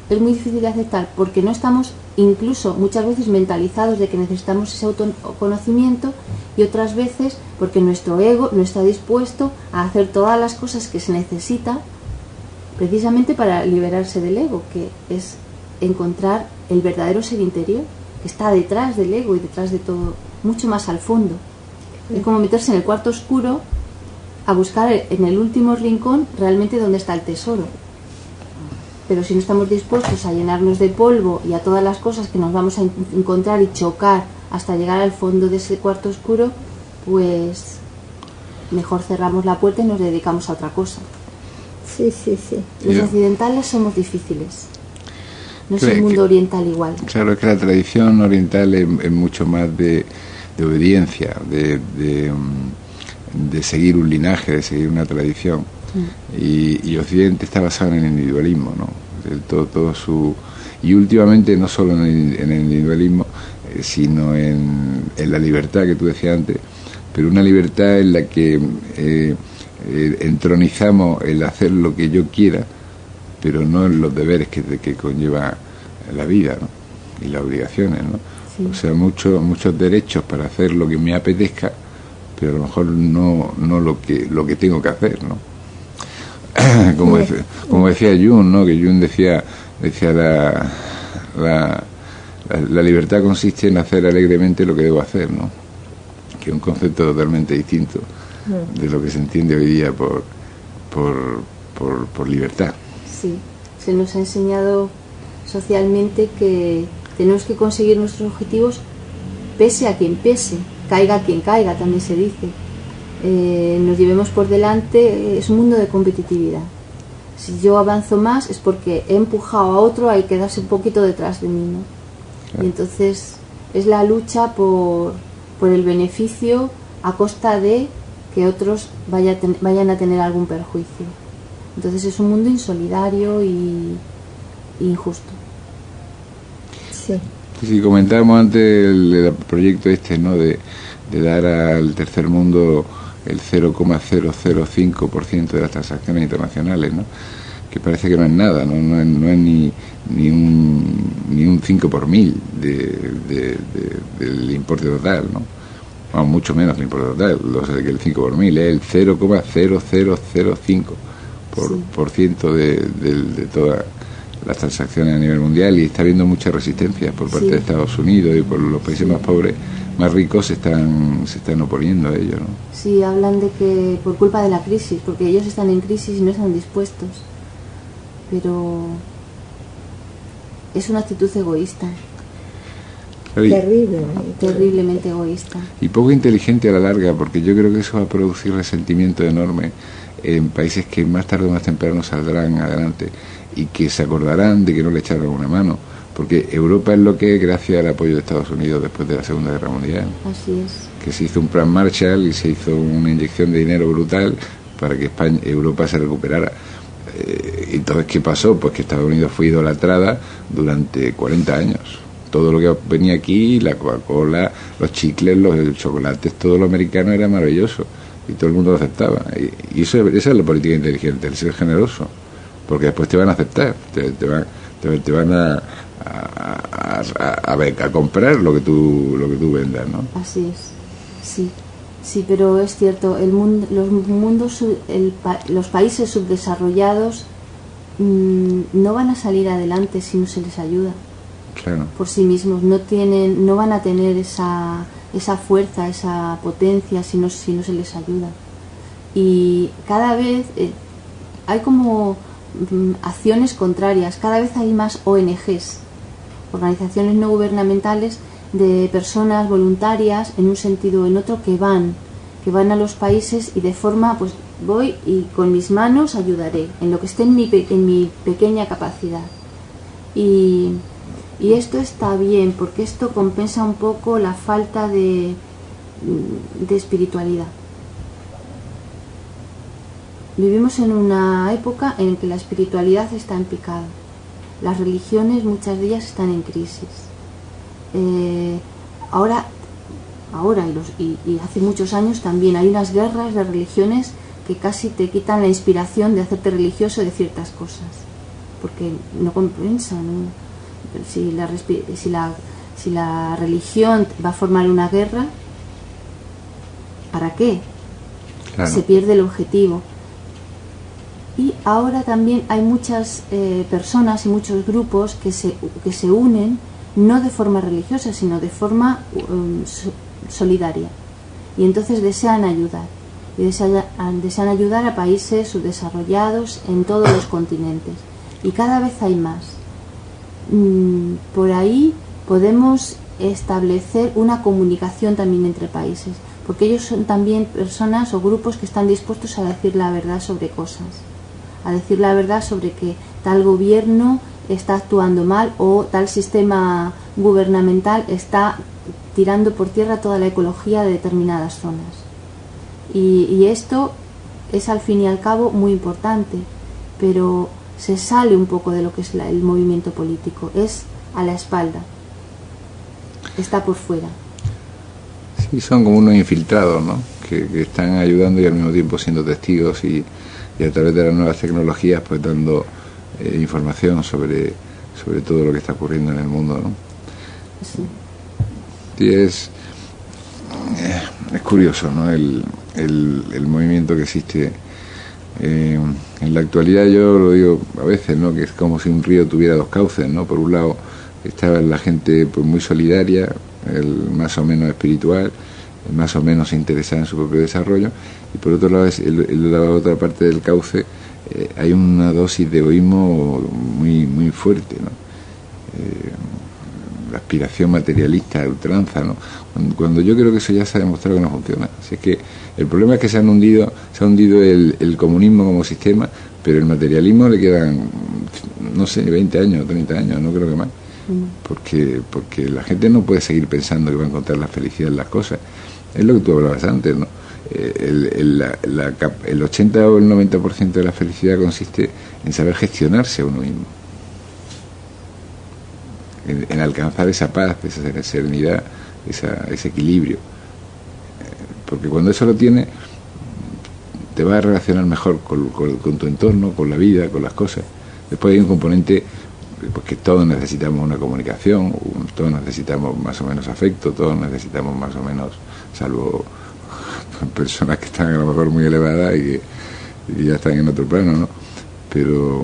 Es muy difícil de aceptar porque no estamos incluso muchas veces mentalizados de que necesitamos ese autoconocimiento, y otras veces porque nuestro ego no está dispuesto a hacer todas las cosas que se necesita precisamente para liberarse del ego, que es encontrar el verdadero ser interior que está detrás del ego y detrás de todo, mucho más al fondo. Es como meterse en el cuarto oscuro a buscar en el último rincón realmente dónde está el tesoro. Pero si no estamos dispuestos a llenarnos de polvo y a todas las cosas que nos vamos a encontrar y chocar hasta llegar al fondo de ese cuarto oscuro, pues mejor cerramos la puerta y nos dedicamos a otra cosa. Sí. Los occidentales somos difíciles. No es el mundo oriental igual. Claro, es que la tradición oriental es mucho más de obediencia, de seguir un linaje, de seguir una tradición. Y Occidente está basado en el individualismo, ¿no? Y últimamente no solo en el individualismo, sino en la libertad que tú decías antes, pero una libertad en la que entronizamos el hacer lo que yo quiera, pero no en los deberes que conlleva la vida, ¿no? Y las obligaciones, ¿no? Sí. O sea, muchos derechos para hacer lo que me apetezca, pero a lo mejor no lo que tengo que hacer, ¿no? Como decía Jung, ¿no? Que Jung decía la libertad consiste en hacer alegremente lo que debo hacer, ¿no? Que es un concepto totalmente distinto de lo que se entiende hoy día por libertad. Sí, se nos ha enseñado socialmente que tenemos que conseguir nuestros objetivos pese a quien pese, caiga quien caiga, también se dice. Nos llevemos por delante, es un mundo de competitividad. Si yo avanzo más es porque he empujado a otro a quedarse un poquito detrás de mí, ¿no? Claro. Y entonces es la lucha por el beneficio a costa de que otros vayan a tener algún perjuicio. Entonces es un mundo insolidario y injusto. Sí, comentábamos antes el proyecto ¿no? de dar al tercer mundo el 0,005% de las transacciones internacionales, ¿no? que parece que no es nada, no es ni un 5 por mil del importe total, ¿no? Bueno, mucho menos el importe total, que el 5 por mil es el 0,0005 por ciento de todas las transacciones a nivel mundial, y está habiendo mucha resistencia por parte de Estados Unidos, y por los países más pobres, más ricos se están oponiendo a ello, ¿no? Sí, hablan de que por culpa de la crisis, porque ellos están en crisis y no están dispuestos, pero es una actitud egoísta. Terriblemente egoísta. Y poco inteligente a la larga, porque yo creo que eso va a producir resentimiento enorme en países que más tarde o más temprano saldrán adelante y que se acordarán de que no le echaron una mano, porque Europa es lo que es gracias al apoyo de Estados Unidos después de la Segunda Guerra Mundial. Así es. Que se hizo un plan Marshall y se hizo una inyección de dinero brutal para que Europa se recuperara. Entonces, ¿qué pasó? Pues que Estados Unidos fue idolatrada durante 40 años. Todo lo que venía aquí, la Coca-Cola, los chicles, los chocolates, todo lo americano era maravilloso y todo el mundo lo aceptaba. Y esa es la política inteligente, el ser generoso, porque después te van a aceptar, te van a comprar lo que tú vendas, ¿no? Así es, sí, pero es cierto, los países subdesarrollados no van a salir adelante si no se les ayuda. Claro. Por sí mismos, no van a tener esa fuerza, esa potencia si no se les ayuda. Y cada vez hay como acciones contrarias, cada vez hay más ONGs, organizaciones no gubernamentales, de personas voluntarias en un sentido o en otro que van a los países y de forma, pues voy y con mis manos ayudaré en lo que esté en mi pequeña capacidad. Y esto está bien, porque esto compensa un poco la falta de espiritualidad. Vivimos en una época en que la espiritualidad está en picado. Las religiones, muchas de ellas, están en crisis. Ahora y hace muchos años también hay unas guerras de religiones que casi te quitan la inspiración de hacerte religioso de ciertas cosas, porque no compensa, ¿no? Si la religión va a formar una guerra, ¿para qué? Claro. Se pierde el objetivo. Y ahora también hay muchas personas y muchos grupos que se unen no de forma religiosa, sino de forma solidaria, y entonces desean ayudar a países subdesarrollados en todos los continentes, y cada vez hay más. Por ahí podemos establecer una comunicación también entre países, porque ellos son también personas o grupos que están dispuestos a decir la verdad sobre cosas, a decir la verdad sobre que tal gobierno está actuando mal o tal sistema gubernamental está tirando por tierra toda la ecología de determinadas zonas. Y esto es al fin y al cabo muy importante, pero se sale un poco de lo que es el movimiento político, es a la espalda, está por fuera. Sí, son como unos infiltrados, ¿no? Que están ayudando y al mismo tiempo siendo testigos y a través de las nuevas tecnologías pues dando información sobre todo lo que está ocurriendo en el mundo, ¿no? Sí. Y es curioso, ¿no? El movimiento que existe en la actualidad. Yo lo digo a veces, ¿no? Que es como si un río tuviera dos cauces, ¿no? Por un lado estaba la gente pues muy solidaria, más o menos espiritual, más o menos interesada en su propio desarrollo, y por otro lado la otra parte del cauce hay una dosis de egoísmo muy muy fuerte, ¿no? La aspiración materialista, la ultranza, ¿no? Cuando yo creo que eso ya se ha demostrado que no funciona. Así es que el problema es que se ha hundido el comunismo como sistema, pero el materialismo le quedan, no sé, 20 años, 30 años, no creo que más. Porque la gente no puede seguir pensando que va a encontrar la felicidad en las cosas. Es lo que tú hablabas antes, ¿no? El 80 o el 90% de la felicidad consiste en saber gestionarse a uno mismo, en alcanzar esa paz, esa serenidad, ese equilibrio. Porque cuando eso lo tienes, te vas a relacionar mejor con tu entorno, con la vida, con las cosas. Después hay un componente, porque todos necesitamos una comunicación, todos necesitamos más o menos afecto, todos necesitamos más o menos, salvo personas que están a lo mejor muy elevadas y que ya están en otro plano, ¿no? Pero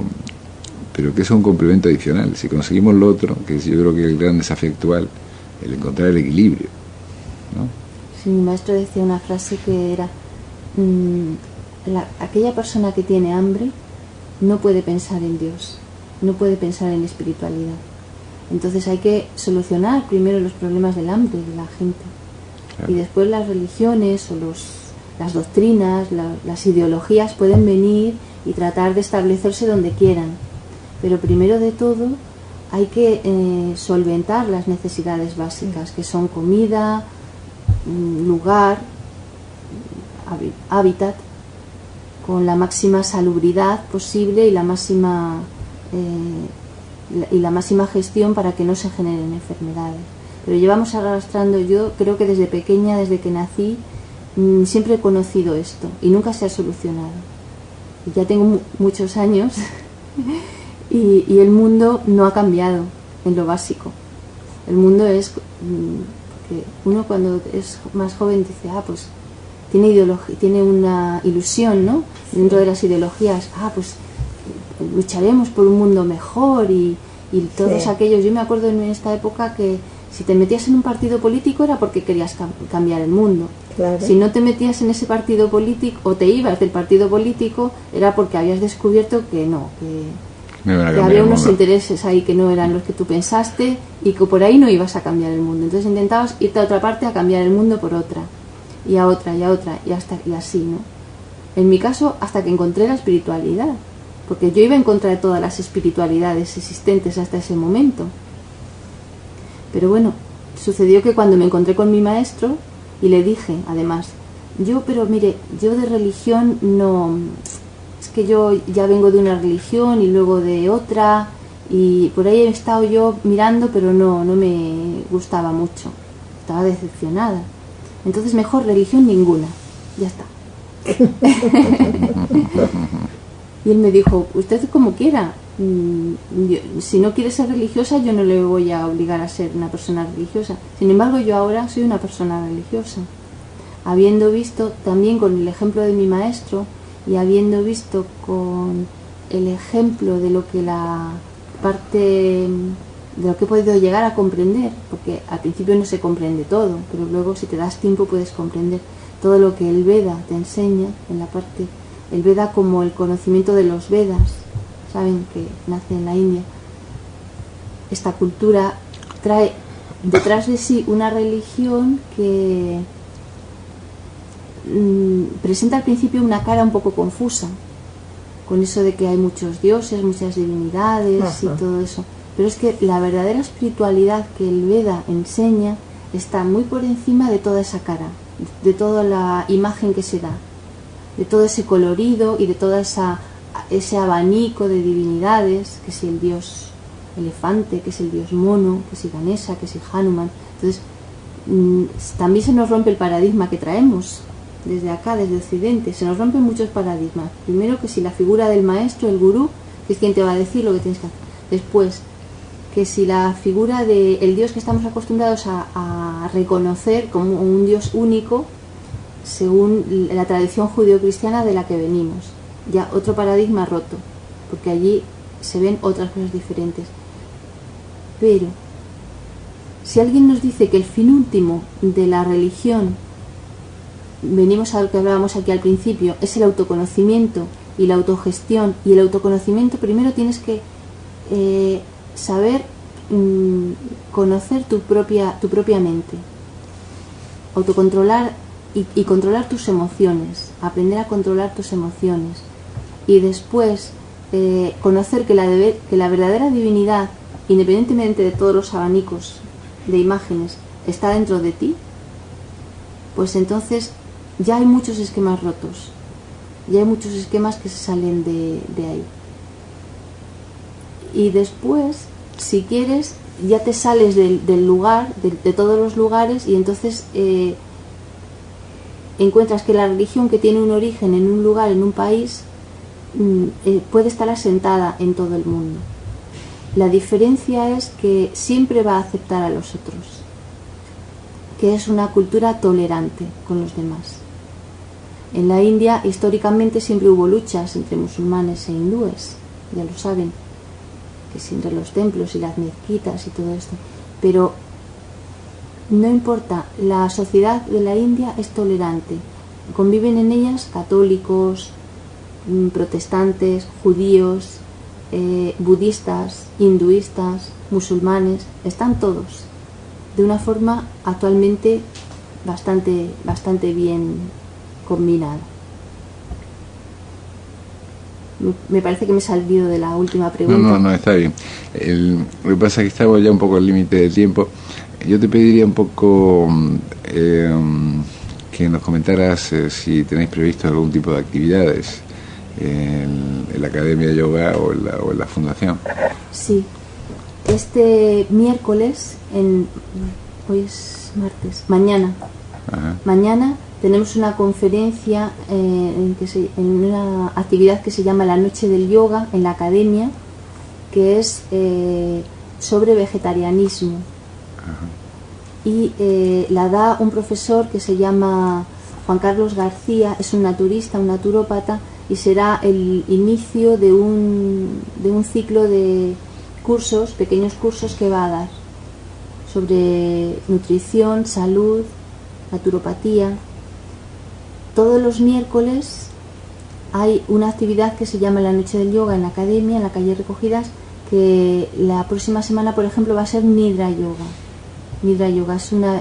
que es un complemento adicional. Si conseguimos lo otro, que yo creo que el gran desafío actual, el encontrar el equilibrio, ¿no? Sí, mi maestro decía una frase que era aquella persona que tiene hambre no puede pensar en Dios, no puede pensar en espiritualidad. Entonces hay que solucionar primero los problemas del hambre de la gente. Claro. Y después las religiones o las doctrinas, las ideologías pueden venir y tratar de establecerse donde quieran. Pero primero de todo hay que solventar las necesidades básicas, que son comida, lugar, hábitat, con la máxima salubridad posible y la máxima gestión para que no se generen enfermedades. Pero llevamos arrastrando, yo creo que desde pequeña, desde que nací, siempre he conocido esto y nunca se ha solucionado. Y ya tengo muchos años y el mundo no ha cambiado en lo básico. El mundo es que uno cuando es más joven dice, pues tiene ideología, tiene una ilusión, ¿no? Dentro de las ideologías, pues lucharemos por un mundo mejor y todos aquellos. Yo me acuerdo en esta época que si te metías en un partido político era porque querías cambiar el mundo. Claro. Si no te metías en ese partido político o te ibas del partido político era porque habías descubierto que había unos intereses ahí que no eran los que tú pensaste y que por ahí no ibas a cambiar el mundo. Entonces intentabas irte a otra parte a cambiar el mundo por otra y a otra y a otra y así, ¿no? En mi caso, hasta que encontré la espiritualidad, porque yo iba en contra de todas las espiritualidades existentes hasta ese momento. Pero bueno, sucedió que cuando me encontré con mi maestro y le dije, además, pero mire, yo de religión no, es que yo ya vengo de una religión y luego de otra y por ahí he estado yo mirando, pero no me gustaba mucho, estaba decepcionada. Entonces mejor religión ninguna, ya está. Y él me dijo, usted como quiera, si no quiere ser religiosa yo no le voy a obligar a ser una persona religiosa. Sin embargo, yo ahora soy una persona religiosa, habiendo visto también con el ejemplo de mi maestro y habiendo visto con el ejemplo de lo que de lo que he podido llegar a comprender, porque al principio no se comprende todo, pero luego si te das tiempo puedes comprender todo lo que el Veda te enseña en la parte. El Veda como el conocimiento de los Vedas, saben que nace en la India. Esta cultura trae detrás de sí una religión que presenta al principio una cara un poco confusa, con eso de que hay muchos dioses, muchas divinidades. Ajá. Y todo eso. Pero es que la verdadera espiritualidad que el Veda enseña está muy por encima de toda esa cara, de toda la imagen que se da, de todo ese colorido y de todo ese abanico de divinidades, que si el dios elefante, que si el dios mono, que si Ganesha, que si Hanuman. Entonces también se nos rompe el paradigma que traemos desde acá, desde Occidente. Se nos rompen muchos paradigmas. Primero, que si la figura del maestro, el gurú, que es quien te va a decir lo que tienes que hacer. Después, que si la figura del dios que estamos acostumbrados a reconocer como un dios único según la tradición judeocristiana de la que venimos, ya otro paradigma roto, porque allí se ven otras cosas diferentes. Pero si alguien nos dice que el fin último de la religión, venimos a lo que hablábamos aquí al principio, es el autoconocimiento y la autogestión, y el autoconocimiento primero tienes que saber conocer tu propia mente, autocontrolar y controlar tus emociones, aprender a controlar tus emociones, y después conocer que la verdadera divinidad, independientemente de todos los abanicos de imágenes, está dentro de ti. Pues entonces ya hay muchos esquemas rotos, ya hay muchos esquemas que se salen de ahí. Y después, si quieres, ya te sales del lugar, de todos los lugares, y entonces encuentras que la religión que tiene un origen en un lugar, en un país, puede estar asentada en todo el mundo. La diferencia es que siempre va a aceptar a los otros, que es una cultura tolerante con los demás. En la India históricamente siempre hubo luchas entre musulmanes e hindúes, ya lo saben, que es entre los templos y las mezquitas y todo esto, pero no importa, la sociedad de la India es tolerante, conviven en ellas católicos, protestantes, judíos, budistas, hinduistas, musulmanes, están todos de una forma actualmente bastante bien combinada. Me parece que me he salido de la última pregunta. No, está bien. Lo que pasa es que estamos ya un poco al límite del tiempo. Yo te pediría un poco que nos comentaras si tenéis previsto algún tipo de actividades en la Academia de Yoga o en la Fundación. Sí. Este miércoles, hoy es martes, mañana. Ajá. Mañana tenemos una conferencia en una actividad que se llama la Noche del Yoga en la Academia, que es sobre vegetarianismo. Ajá. Y la da un profesor que se llama Juan Carlos García, es un naturista, un naturópata, y será el inicio de un ciclo de cursos, pequeños cursos que va a dar sobre nutrición, salud, naturopatía. Todos los miércoles hay una actividad que se llama la Noche del Yoga en la Academia, en la calle Recogidas, que la próxima semana, por ejemplo, va a ser Nidra Yoga. Nidra Yoga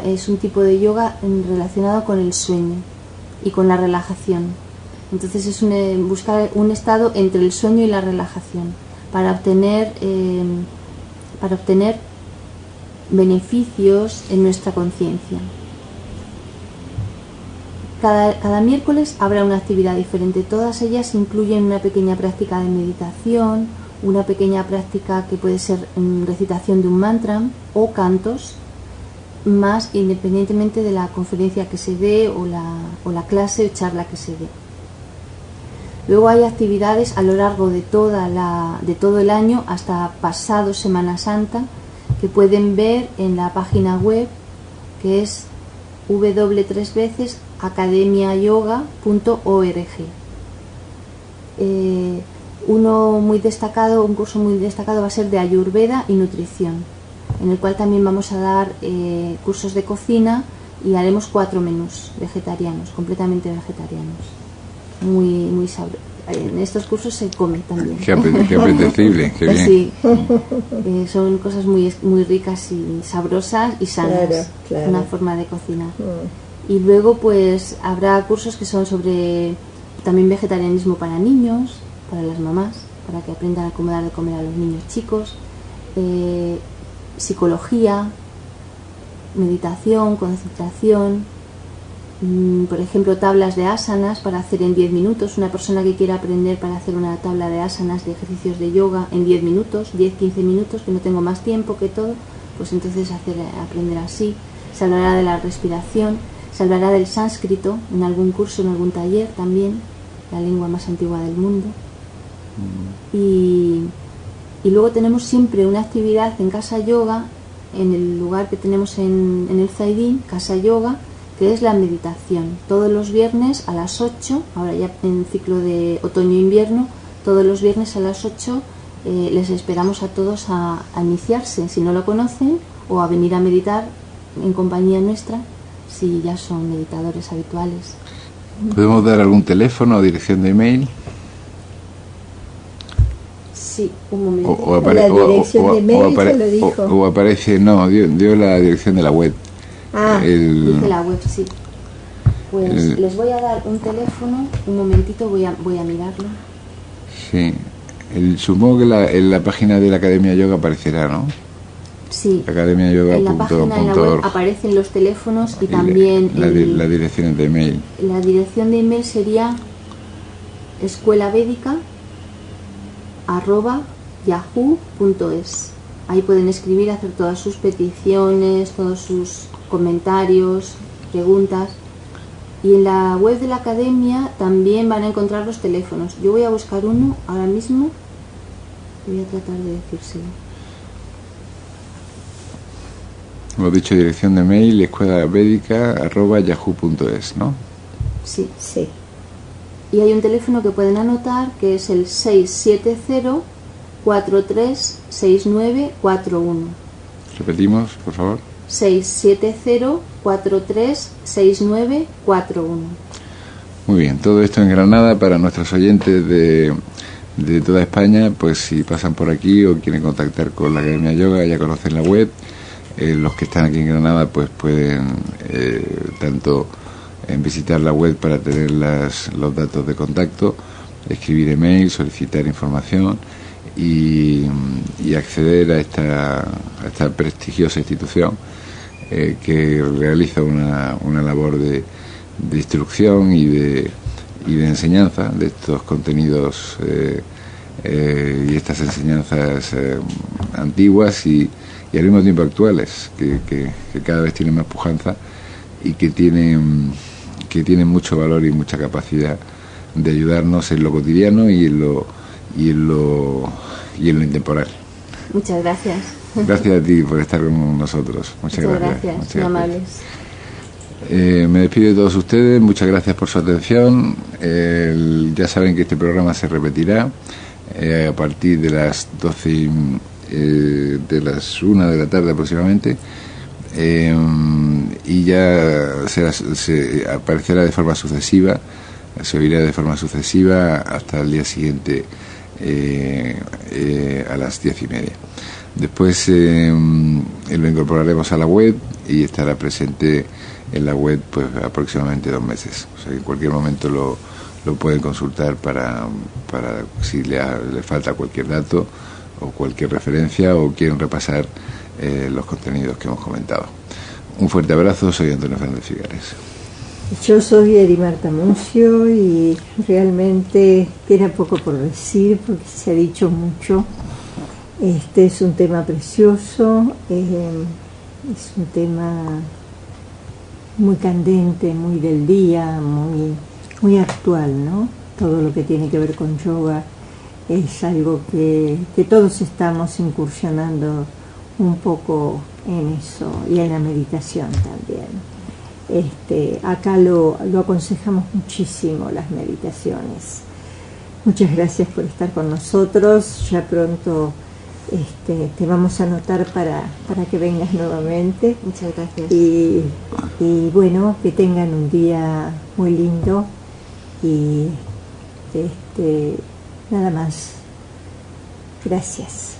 es un tipo de yoga relacionado con el sueño y con la relajación. Entonces es buscar un estado entre el sueño y la relajación para obtener beneficios en nuestra conciencia. Cada miércoles habrá una actividad diferente. Todas ellas incluyen una pequeña práctica de meditación, una pequeña práctica que puede ser recitación de un mantra o cantos, más independientemente de la conferencia que se dé o la clase o charla que se dé. Luego hay actividades a lo largo de todo el año hasta pasado Semana Santa, que pueden ver en la página web, que es www.academiayoga.org. Un curso muy destacado va a ser de Ayurveda y nutrición, en el cual también vamos a dar cursos de cocina y haremos 4 menús vegetarianos, completamente vegetarianos. Muy sabroso. En estos cursos se come también. Qué apetecible, qué bien. Sí, son cosas muy ricas y sabrosas y sanas, claro. Una forma de cocinar. Y luego pues habrá cursos que son sobre también vegetarianismo para niños, para las mamás, para que aprendan a dar de comer a los niños chicos, psicología, meditación, concentración, por ejemplo tablas de asanas para hacer en 10 minutos. Una persona que quiera aprender para hacer una tabla de asanas, de ejercicios de yoga en 10 minutos, 10-15 minutos, que no tengo más tiempo que todo, pues entonces aprender así. Se hablará de la respiración, se hablará del sánscrito en algún curso, en algún taller también, la lengua más antigua del mundo. Y luego tenemos siempre una actividad en Casa Yoga, en el lugar que tenemos en el Zaidín, Casa Yoga, que es la meditación. Todos los viernes a las 8, ahora ya en ciclo de otoño-invierno, todos los viernes a las 8 les esperamos a todos a iniciarse, si no lo conocen, o a venir a meditar en compañía nuestra, si ya son meditadores habituales. ¿Podemos dar algún teléfono o dirección de email? Sí, un momento. La dirección de email se lo dijo. O aparece, no, dio la dirección de la web. Dice la web, sí. Pues les voy a dar un teléfono, un momentito, voy a mirarlo. Sí, supongo que en la página de la Academia Yoga aparecerá, ¿no? Sí, academiayoga.org. en la página, en la web aparecen los teléfonos y también la dirección de email. La dirección de email sería escuelavédica@yahoo.es. Ahí pueden escribir, hacer todas sus peticiones, todos sus comentarios, preguntas. Y en la web de la academia también van a encontrar los teléfonos. Yo voy a buscar uno ahora mismo. Voy a tratar de decírselo. Hemos dicho dirección de mail escuelavédica@yahoo.es, ¿no? Sí. Sí. Y hay un teléfono que pueden anotar que es el 670-436941. Repetimos, por favor. 670-436941. Muy bien, todo esto en Granada para nuestros oyentes de toda España. Pues si pasan por aquí o quieren contactar con la Academia Yoga, ya conocen la web. Los que están aquí en Granada pues pueden tanto visitar la web para tener los datos de contacto, escribir email, solicitar información y acceder a esta prestigiosa institución que realiza una labor de instrucción y de enseñanza de estos contenidos y estas enseñanzas antiguas y al mismo tiempo actuales, que cada vez tienen más pujanza y que tienen mucho valor y mucha capacidad de ayudarnos en lo cotidiano y en lo intemporal. Muchas gracias. Gracias a ti por estar con nosotros. Muchas gracias. Muchas gracias. Muy amables. Me despido de todos ustedes, muchas gracias por su atención. Ya saben que este programa se repetirá a partir de las 12 de las 1 de la tarde aproximadamente, y ya se aparecerá de forma sucesiva, se oirá de forma sucesiva hasta el día siguiente a las 10:30. Después lo incorporaremos a la web y estará presente en la web pues aproximadamente 2 meses. O sea que en cualquier momento lo pueden consultar para si le falta cualquier dato o cualquier referencia o quieren repasar los contenidos que hemos comentado. Un fuerte abrazo, soy Antonio Fernández Figares. Yo soy Eri Marta Muncio y realmente queda poco por decir porque se ha dicho mucho. Este es un tema precioso, es un tema muy candente, muy del día, muy actual, ¿no? Todo lo que tiene que ver con yoga es algo que todos estamos incursionando un poco en eso y en la meditación también. Acá lo aconsejamos muchísimo, las meditaciones. Muchas gracias por estar con nosotros. Ya pronto te vamos a anotar para que vengas nuevamente. Muchas gracias. Y bueno, que tengan un día muy lindo y nada más. Gracias.